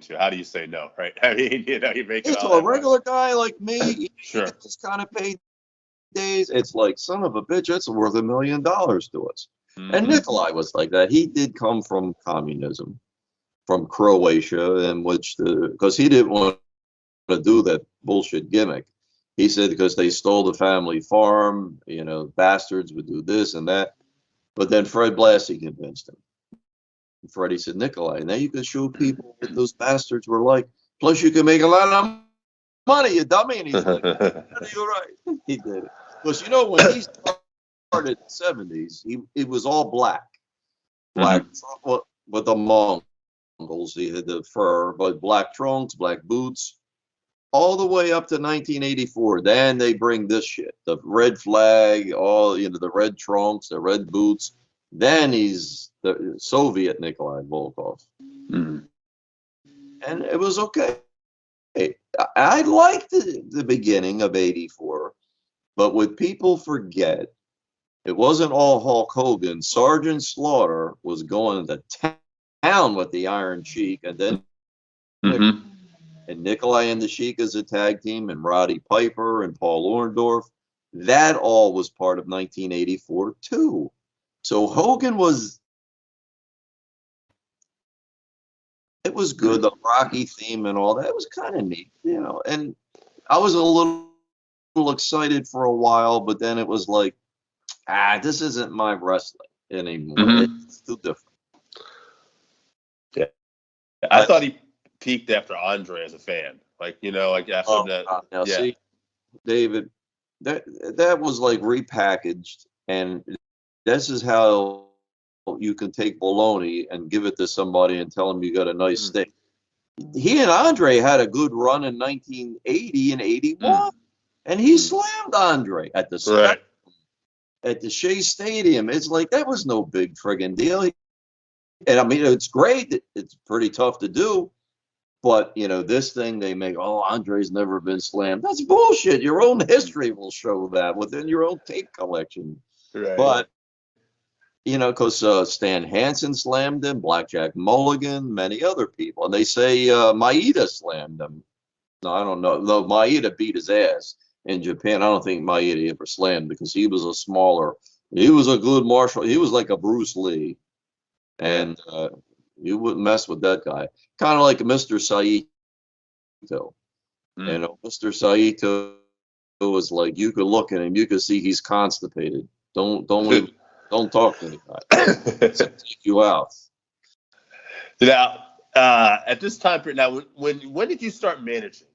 D: too, how do you say no, right? I mean, you make it
E: It's
D: all
E: a regular guy like me.
D: Sure.
E: This kind of paid days. It's like, son of a bitch, that's worth $1 million to us.
D: Mm-hmm.
E: And Nikolai was like that. He did come from communism, from Croatia, in which because he didn't want to do that bullshit gimmick. He said because they stole the family farm, bastards would do this and that. But then Fred Blassie convinced him. Freddie said, Nikolai, now you can show people what those bastards were like. Plus, you can make a lot of money, you dummy. And he's like, you're right. He did it. Because, when he started in the 70s, it was all black. Black with the Mongols. He had the fur, but black trunks, black boots, all the way up to 1984. Then they bring this shit, the red flag, the red trunks, the red boots. Then he's the Soviet Nikolai Volkov.
D: Mm-hmm.
E: And it was okay. I liked the beginning of 84, but what people forget, it wasn't all Hulk Hogan. Sergeant Slaughter was going to town with the Iron Sheik, and then and Nikolai and the Sheik as a tag team, and Roddy Piper and Paul Orndorff. That all was part of 1984 too. So Hogan it was good. The Rocky theme and all that, it was kind of neat, and I was a little excited for a while, but then it was like, this isn't my wrestling anymore. It's too different.
D: Yeah. I thought he peaked after Andre as a fan. After that.
E: Now see, David, that was like repackaged, and this is how you can take bologna and give it to somebody and tell them you got a nice steak. He and Andre had a good run in 1980 and 81, and he slammed Andre at the at the Shea Stadium. It's like, that was no big friggin' deal. And I mean, it's great. It's pretty tough to do. But, this thing they make, Andre's never been slammed. That's bullshit. Your own history will show that within your own tape collection.
D: Right.
E: But, because Stan Hansen slammed him, Blackjack Mulligan, many other people. And they say Maeda slammed him. No, I don't know. No, Maeda beat his ass in Japan. I don't think Maeda ever slammed because he was he was a good martial. He was like a Bruce Lee. And you wouldn't mess with that guy. Kind of like Mr. Saito. Mr. Saito was like, you could look at him, you could see he's constipated. Don't talk to anybody. Take you out.
D: Now, at this time period, now when did you start managing?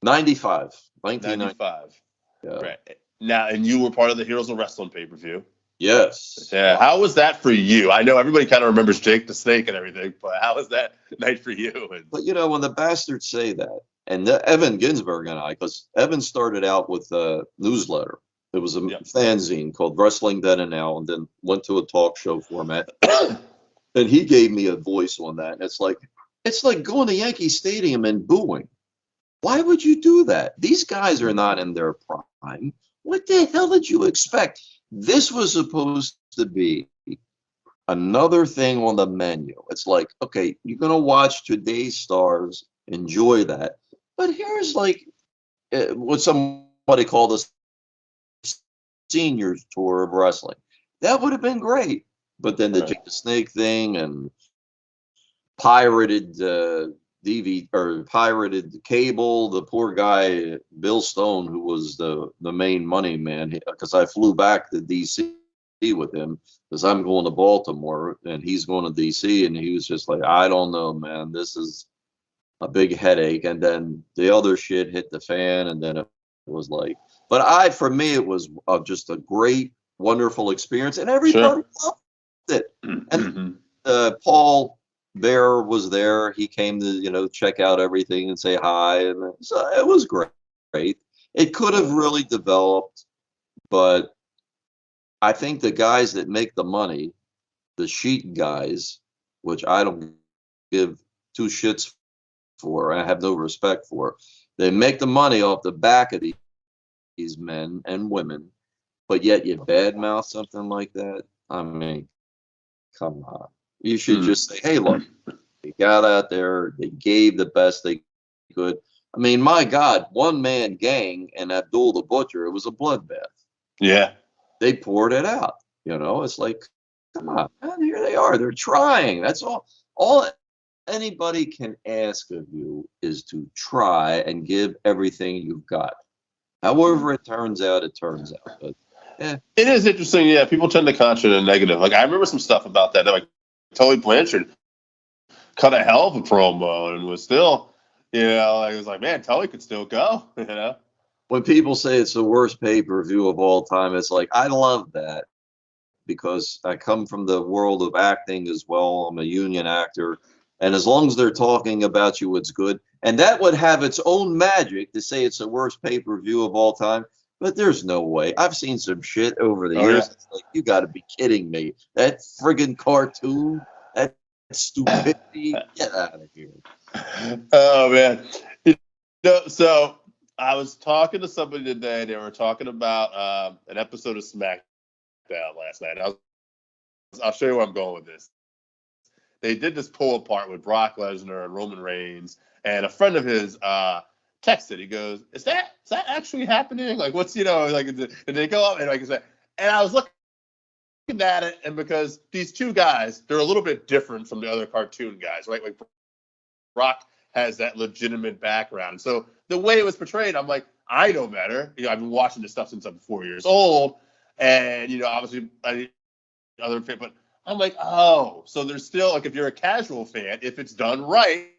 E: 1995.
D: Yeah. Right. Now, and you were part of the Heroes of Wrestling pay-per-view.
E: Yes.
D: Yeah. How was that for you? I know everybody kind of remembers Jake the Snake and everything, but how was that night for you?
E: But when the bastards say that, and Evan Ginsberg and I, because Evan started out with a newsletter. It was a fanzine called Wrestling Then and Now, and then went to a talk show format. And he gave me a voice on that. And it's like going to Yankee Stadium and booing. Why would you do that? These guys are not in their prime. What the hell did you expect? This was supposed to be another thing on the menu. It's like, okay, you're going to watch today's stars, enjoy that. But here's like what somebody called a seniors tour of wrestling. That would have been great. But then the Jake the Snake thing and pirated DVD or pirated cable. The poor guy, Bill Stone, who was the main money man, because I flew back to DC with him because I'm going to Baltimore and he's going to DC, and he was just like, I don't know, man, this is a big headache. And then the other shit hit the fan, and then it was like, but for me, it was just a great, wonderful experience, and everybody loved it. And Paul Bear was there. He came to, check out everything and say hi, and so it was great. It could have really developed, but I think the guys that make the money, the sheet guys, which I don't give two shits for, I have no respect for, they make the money off the back of these men and women, but yet you badmouth something like that. I mean, come on. You should just say, hey, look, they got out there, they gave the best they could. I mean, my God, one-man gang and Abdul the Butcher, it was a bloodbath.
D: Yeah.
E: They poured it out. It's like, come on, man, here they are. They're trying. That's all. All anybody can ask of you is to try and give everything you've got. However it turns out, it turns out. But,
D: It is interesting. Yeah, people tend to concentrate on negative. Like, I remember some stuff about that. Like, Tully Blanchard cut a hell of a promo and was still, it was like, man, Tully could still go,
E: When people say it's the worst pay-per-view of all time, it's like, I love that because I come from the world of acting as well. I'm a union actor. And as long as they're talking about you, it's good. And that would have its own magic to say it's the worst pay-per-view of all time. But there's no way. I've seen some shit over the years.
D: Yeah.
E: It's like, you got to be kidding me. That friggin' cartoon, that stupidity, get out of here.
D: Oh, man. So I was talking to somebody today. They were talking about an episode of SmackDown last night. I'll show you where I'm going with this. They did this pull apart with Brock Lesnar and Roman Reigns, and a friend of his texted. He goes, "Is that actually happening? Like, what's did they go up and like I said?" And I was looking at it, and because these two guys, they're a little bit different from the other cartoon guys, right? Like Brock has that legitimate background, so the way it was portrayed, I'm like, I know better. I've been watching this stuff since I'm 4 years old, and obviously other fan, but I'm like, oh, so there's still, like, if you're a casual fan, if it's done right,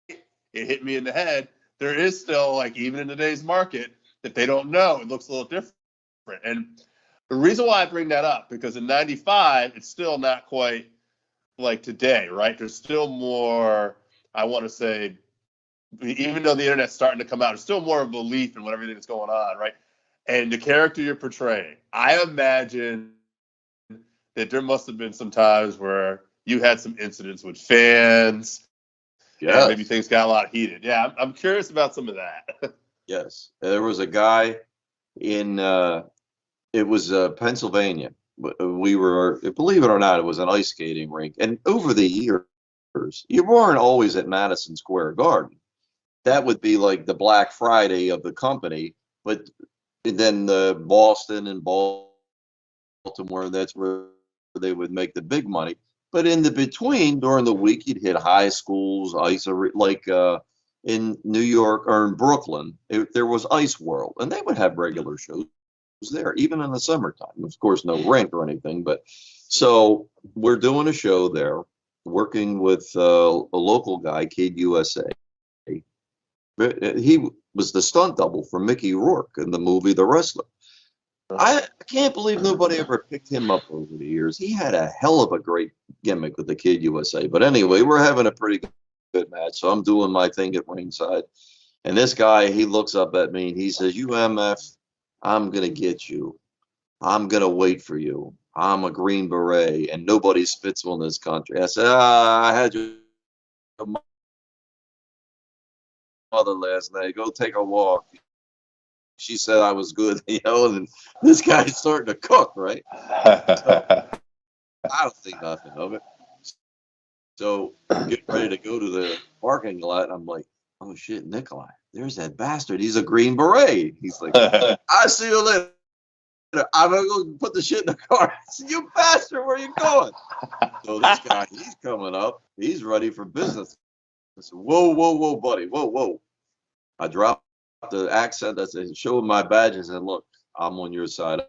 D: it hit me in the head. There is still, like, even in today's market, that they don't know, it looks a little different. And the reason why I bring that up, because in 95, it's still not quite like today, right? There's still more, I want to say, even though the internet's starting to come out, there's still more of belief in what everything that's going on, right? And the character you're portraying, I imagine that there must have been some times where you had some incidents with fans. Yeah, and maybe things got a lot heated. Yeah, I'm curious about some of that.
E: Yes, there was a guy in it was Pennsylvania. We were, believe it or not, it was an ice skating rink. And over the years, you weren't always at Madison Square Garden. That would be like the Black Friday of the company. But then Boston and Baltimore, that's where they would make the big money. But in the between, during the week, you'd hit high schools, ice, like in New York or in Brooklyn, there was Ice World, and they would have regular shows there, even in the summertime. Of course, no rent or anything. But so we're doing a show there, working with a local guy, Kid USA. He was the stunt double for Mickey Rourke in the movie The Wrestler. I can't believe nobody ever picked him up over the years. He had a hell of a great gimmick with the Kid USA. But anyway, we're having a pretty good match. So I'm doing my thing at ringside. And this guy, he looks up at me and he says, "You MF, I'm going to get you. I'm going to wait for you. I'm a Green Beret and nobody spits on this country." I said, "I had your mother last night. Go take a walk. She said I was good," and this guy's starting to cook, right? So, I don't think nothing of it. So get ready to go to the parking lot. And I'm like, oh shit, Nikolai, there's that bastard. He's a Green Beret. He's like, "I see you later. I'm gonna go put the shit in the car." I said, "You bastard, where are you going?" So this guy, he's coming up. He's ready for business. I said, whoa, buddy, whoa. I dropped the accent. I said, showing my badge. I said, "Look, I'm on your side.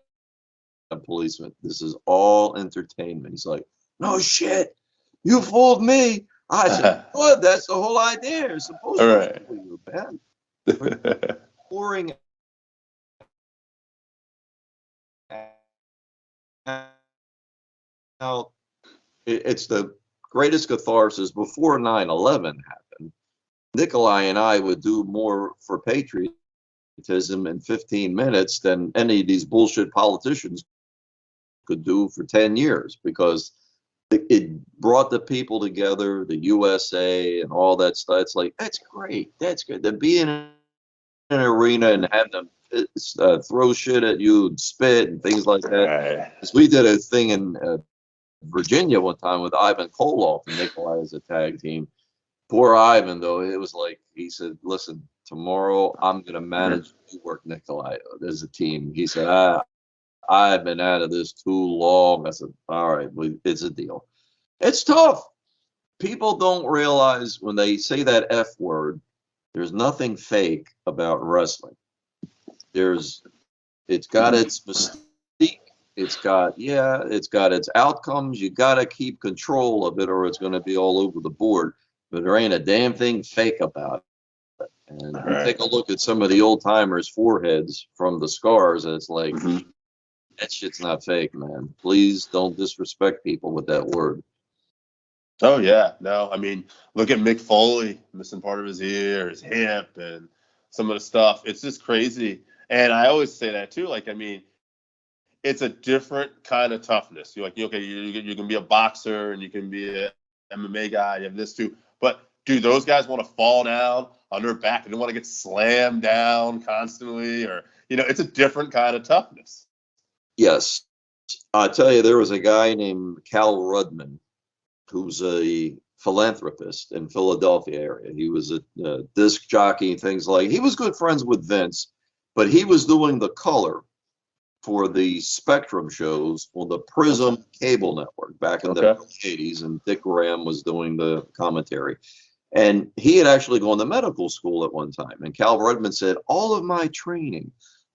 E: policeman. This is all entertainment. He's like, no shit, you fooled me. I said, good, that's the whole idea. It's supposed to fool you, man. Pouring out, it's the greatest catharsis. Before 9/11 happened, Nikolai and I would do more for patriotism in 15 minutes than any of these bullshit politicians could do for 10 years, because it brought the people together, the USA and all that stuff. It's like, that's great. That's good. To be in an arena and have them throw shit at you and spit and things like that. Right. We did a thing in Virginia one time with Ivan Koloff and Nikolai as a tag team. Poor Ivan, though, it was like, he said, listen, tomorrow I'm going to manage you work Nikolai as a team. He said, I've been out of this too long. I said, all right, it's a deal. It's tough. People don't realize when they say that F word, there's nothing fake about wrestling. It's got its mystique. It's got its outcomes. You got to keep control of it or it's going to be all over the board. But there ain't a damn thing fake about it. And take a look at some of the old timers' foreheads from the scars, and it's like, that shit's not fake, man. Please don't disrespect people with that word.
D: Oh, yeah. No, I mean, look at Mick Foley missing part of his ear, his hip, and some of the stuff. It's just crazy. And I always say that, too. Like, I mean, it's a different kind of toughness. You're like, okay, you can be a boxer and you can be an MMA guy. You have this, too. But do those guys want to fall down on their back and don't want to get slammed down constantly? Or, it's a different kind of toughness.
E: Yes. I tell you, there was a guy named Cal Rudman who's a philanthropist in Philadelphia area. He was a disc jockey and things like. He was good friends with Vince, but he was doing the color for the Spectrum shows on the Prism cable network back in the 80s, and Dick Graham was doing the commentary. And he had actually gone to medical school at one time. And Cal Rudman said, all of my training,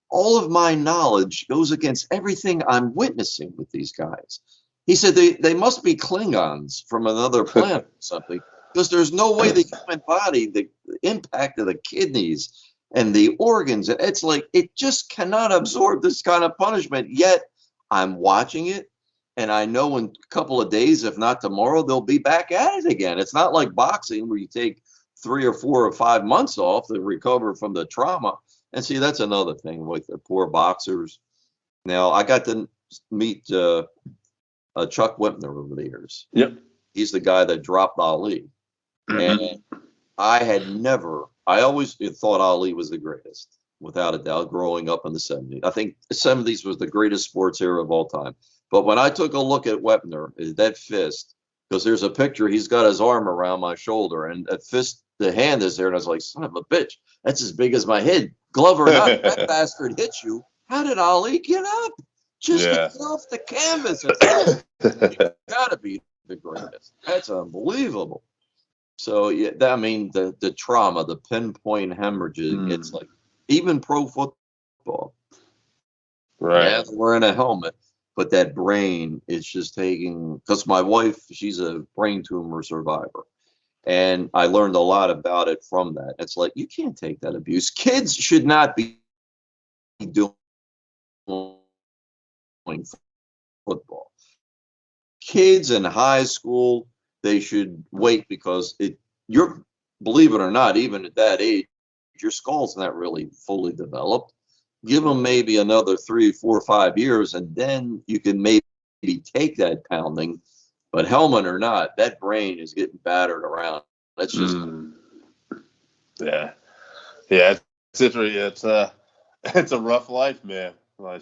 E: all of my knowledge goes against everything I'm witnessing with these guys. He said they must be Klingons from another planet or something, because there's no way the human body, the impact of the kidneys and the organs, it's like it just cannot absorb this kind of punishment. Yet I'm watching it, and I know in a couple of days, if not tomorrow, they'll be back at it again. It's not like boxing where you take 3 or 4 or 5 months off to recover from the trauma. And see, that's another thing with the poor boxers. Now, I got to meet Chuck Whitner over the years.
D: Yep.
E: He's the guy that dropped Ali. And I always thought Ali was the greatest, without a doubt, growing up in the 70s. I think the 70s was the greatest sports era of all time. But when I took a look at Whitner, that fist, because there's a picture, he's got his arm around my shoulder, and that fist, the hand is there, and I was like, son of a bitch, that's as big as my head. Glove or not, that bastard hit you. How did Ali get up? Just to get off the canvas. You gotta be the greatest. That's unbelievable. So yeah, I mean the trauma, the pinpoint hemorrhaging. It's like even pro football.
D: Right.
E: Yeah, they're wearing a helmet, but that brain is just taking. Because my wife, she's a brain tumor survivor, and I learned a lot about it from that. It's like you can't take that abuse. Kids should not be doing football. Kids in high school, they should wait, because believe it or not, even at that age, your skull's not really fully developed. Give them maybe another 3, 4, 5 years, and then you can maybe take that pounding. But helmet or not, that brain is getting battered around. That's just
D: yeah. It's a rough life, man.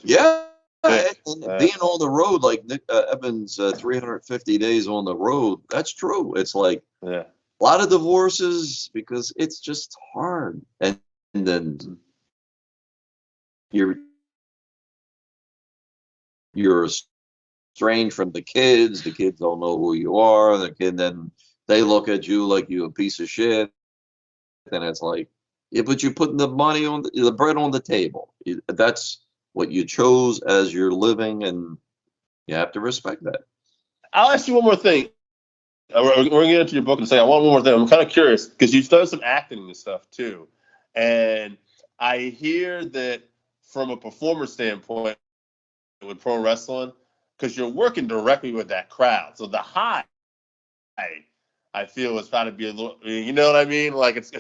E: Yeah. And being on the road, like Nick Evans, 350 days on the road, that's true. It's like a lot of divorces because it's just hard. And then you're estranged from the kids. The kids don't know who you are. Then they look at you like you a piece of shit. And it's like, yeah, but you're putting the money on the bread on the table. That's what you chose as your living, and you have to respect that.
D: I'll ask you one more thing. We're going to get into your book and say, I want one more thing. I'm kind of curious because you've done some acting and stuff too. And I hear that from a performer standpoint with pro wrestling, because you're working directly with that crowd. So the high, I feel, is trying to be a little, you know what I mean? Like, it's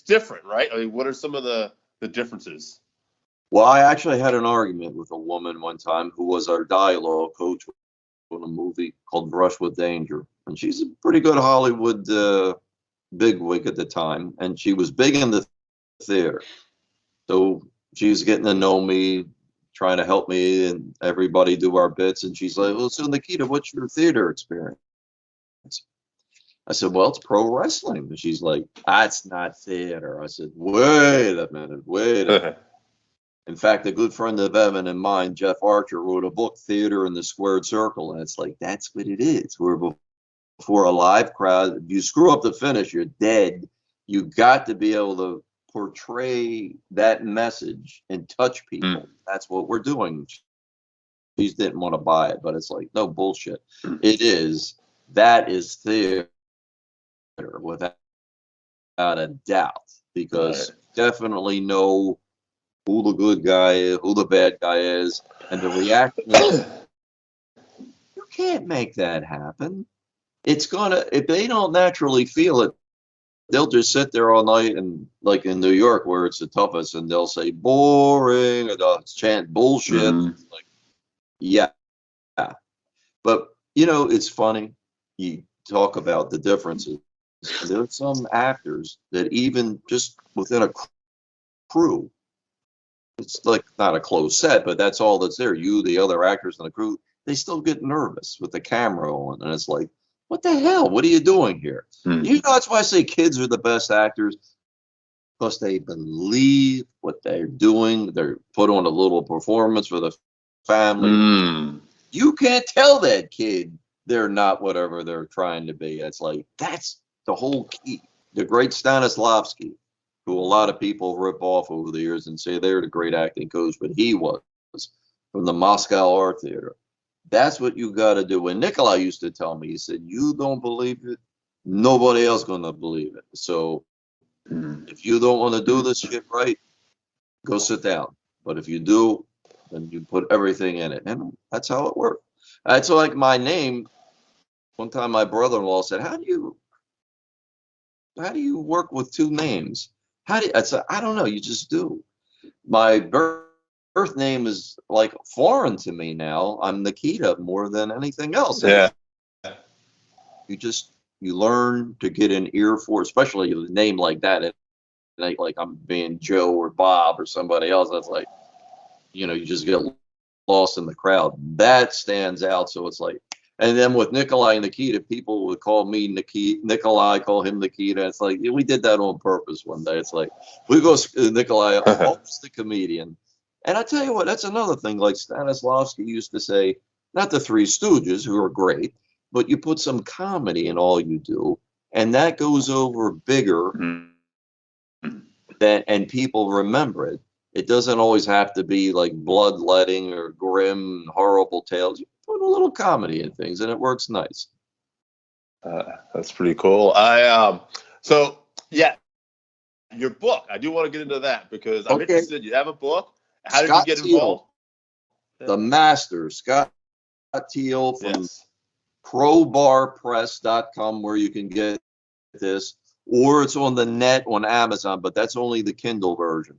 D: different, right? I mean, what are some of the differences?
E: Well, I actually had an argument with a woman one time who was our dialogue coach in a movie called Brush with Danger. And she's a pretty good Hollywood bigwig at the time. And she was big in the theater. So she's getting to know me, trying to help me and everybody do our bits. And she's like, well, so Nikita, what's your theater experience? I said, well, it's pro wrestling. And she's like, that's not theater. I said, wait a minute. In fact, a good friend of Evan and mine, Jeff Archer, wrote a book, Theater in the Squared Circle. And it's like, that's what it is. We're before a live crowd. If you screw up the finish, you're dead. You got to be able to portray that message and touch people. That's what we're doing. She didn't want to buy it, but it's like, no bullshit. It is. That is theater without a doubt, because definitely know who the good guy is, who the bad guy is, and the reaction. You can't make that happen. It's gonna, if they don't naturally feel it, they'll just sit there all night, and like in New York where it's the toughest, and they'll say boring, or they'll chant bullshit. Like, yeah. But you know, it's funny. You talk about the differences. There are some actors that even just within a crew, it's like not a closed set, but that's all that's there. You, the other actors in the crew, they still get nervous with the camera on, and it's like, what the hell? What are you doing here? You know, that's why I say kids are the best actors, because they believe what they're doing. They're put on a little performance for the family. You can't tell that kid they're not whatever they're trying to be. It's like, that's the whole key. The great Stanislavski, who a lot of people rip off over the years and say they're the great acting coach, but he was from the Moscow Art Theater. That's what you got to do. And Nikolai used to tell me, he said, you don't believe it, nobody else going to believe it. So if you don't want to do this shit right, go sit down. But if you do, then you put everything in it. And that's how it worked. That's like my name. One time my brother-in-law said, how do you work with two names? I said, I don't know. You just do. My birth name is like foreign to me now. I'm Nikita more than anything else.
D: Yeah.
E: You learn to get an ear for, especially a name like that. It ain't like I'm being Joe or Bob or somebody else. That's like, you know, you just get lost in the crowd. That stands out. So it's like, and then with Nikolai and Nikita, people would call me Nikita, Nikolai, call him Nikita. It's like, we did that on purpose one day. It's like, we go Nikolai, always the comedian. And I tell you what, that's another thing. Like Stanislavski used to say, not the Three Stooges, who are great, but you put some comedy in all you do, and that goes over bigger than, and people remember it. It doesn't always have to be like bloodletting or grim, horrible tales. You put a little comedy in things, and it works nice.
D: That's pretty cool. So yeah, your book. I do want to get into that because I'm interested. You have a book. How did you get involved?
E: The master, Scott Teal from crowbarpress.com, where you can get this, or it's on the net on Amazon, but that's only the Kindle version,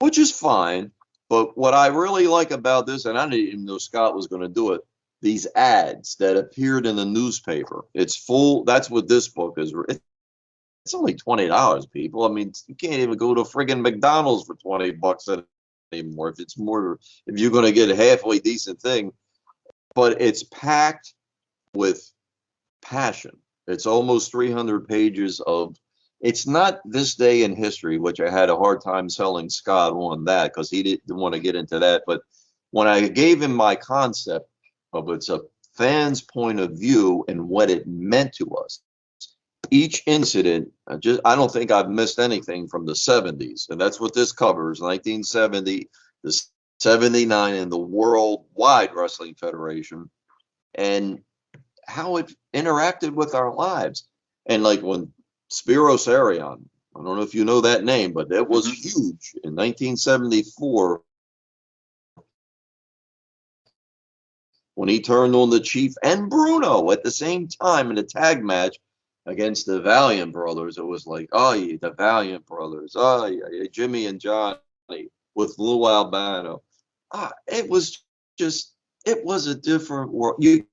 E: which is fine. But what I really like about this, and I didn't even know Scott was going to do it, these ads that appeared in the newspaper. It's full. That's what this book is. It's only $20, people. I mean, you can't even go to friggin' McDonald's for $20 anymore. If it's more, if you're going to get a halfway decent thing, but it's packed with passion. It's almost 300 pages of. It's not this day in history, which I had a hard time selling Scott on that because he didn't want to get into that. But when I gave him my concept of it's a fan's point of view and what it meant to us, each incident, I don't think I've missed anything from the 70s. And that's what this covers, 1970 the 79 and the Worldwide Wrestling Federation, and how it interacted with our lives. And like when Spiros Arion, I don't know if you know that name, but that was huge in 1974 when he turned on the Chief and Bruno at the same time in a tag match against the Valiant Brothers. It was like, oh, yeah, the Valiant Brothers, oh, yeah, Jimmy and Johnny with Lou Albano. It was a different world. You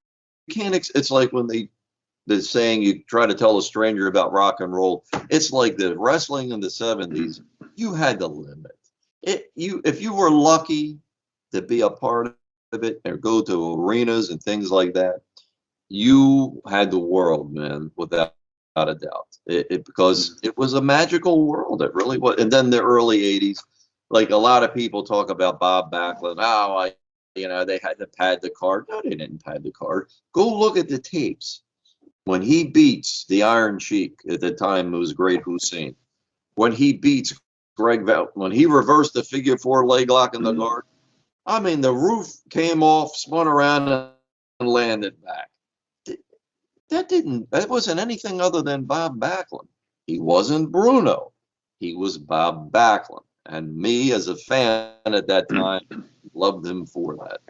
E: can't, it's like when the saying, you try to tell a stranger about rock and roll. It's like the wrestling in the 70s, you had the limit. If you were lucky to be a part of it or go to arenas and things like that, you had the world, man, without a doubt. Because it was a magical world. It really was. And then the early 80s, like a lot of people talk about Bob Backlund. They had to pad the card. No, they didn't pad the card. Go look at the tapes. When he beats the Iron Sheik, at the time it was Great Hussein. When he beats when he reversed the figure 4 leg lock in the guard, I mean, the roof came off, spun around, and landed back. That wasn't anything other than Bob Backlund. He wasn't Bruno. He was Bob Backlund. And me, as a fan at that time, loved him for that.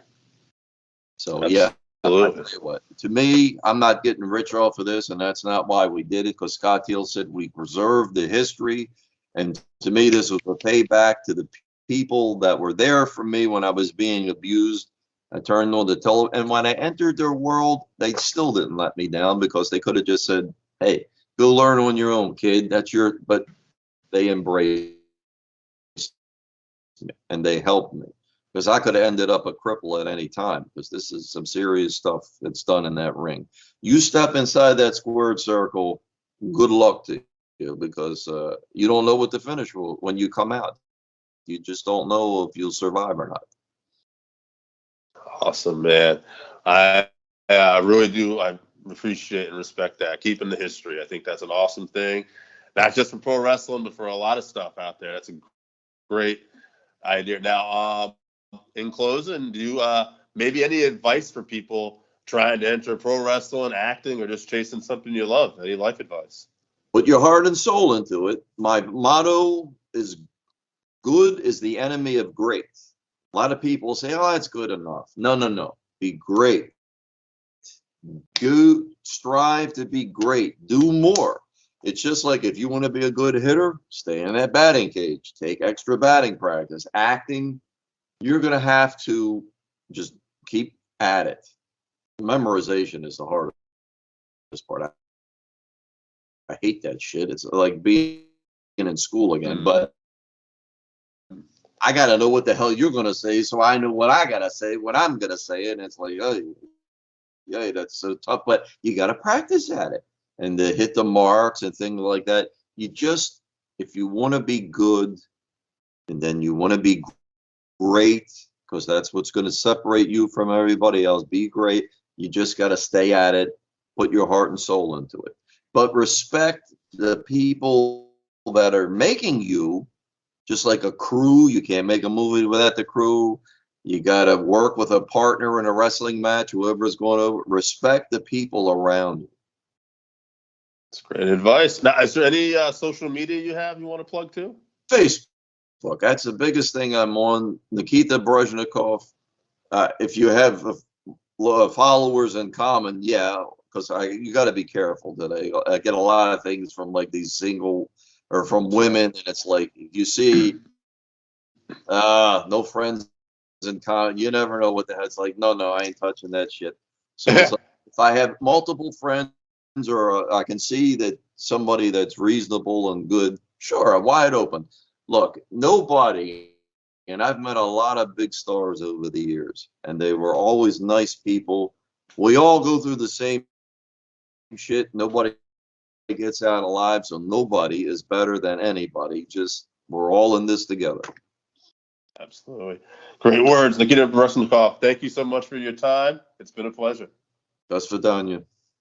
E: So, yeah. What, to me, I'm not getting rich off of this, and that's not why we did it, because Scott Teal said we preserved the history. And to me, this was a payback to the people that were there for me when I was being abused. I turned on the television, and when I entered their world, they still didn't let me down, because they could have just said, hey, go learn on your own, kid. But they embraced me, and they helped me. Because I could have ended up a cripple at any time, because this is some serious stuff that's done in that ring. You step inside that squared circle, good luck to you, because you don't know what the finish will when you come out. You just don't know if you'll survive or not.
D: Awesome, man. I really do. I appreciate and respect that. Keeping the history. I think that's an awesome thing, not just for pro wrestling, but for a lot of stuff out there. That's a great idea. Now, in closing, do you maybe any advice for people trying to enter pro wrestling, acting, or just chasing something you love? Any life advice?
E: Put your heart and soul into it. My motto is, good is the enemy of great. A lot of people say, oh, it's good enough. No. Be great. Strive to be great. Do more. It's just like if you want to be a good hitter, stay in that batting cage. Take extra batting practice. Acting, you're going to have to just keep at it. Memorization is the hardest part. I hate that shit. It's like being in school again, but I got to know what the hell you're going to say, so I know what I got to say, what I'm going to say. And it's like, oh, yeah, that's so tough, but you got to practice at it and to hit the marks and things like that. If you want to be good, and then you want to be great, because that's what's going to separate you from everybody else. Be great. You just got to stay at it. Put your heart and soul into it. But respect the people that are making you, just like a crew. You can't make a movie without the crew. You got to work with a partner in a wrestling match, whoever's going over. Respect the people around you.
D: That's great advice. Now, is there any social media you want to plug to?
E: Facebook. That's the biggest thing I'm on. Nikita Breznikov. If you have followers in common, yeah, because you got to be careful today. I get a lot of things from like these single or from women, and it's like you see no friends in common. You never know what the hell. It's like, no, I ain't touching that shit. So it's like, if I have multiple friends, or I can see that somebody that's reasonable and good, sure, I'm wide open. Look, nobody, and I've met a lot of big stars over the years, and they were always nice people. We all go through the same shit. Nobody gets out alive, so nobody is better than anybody. Just, we're all in this together.
D: Absolutely. Great words, Nikita Breznikov. Thank you so much for your time. It's been a pleasure.
E: До свидания.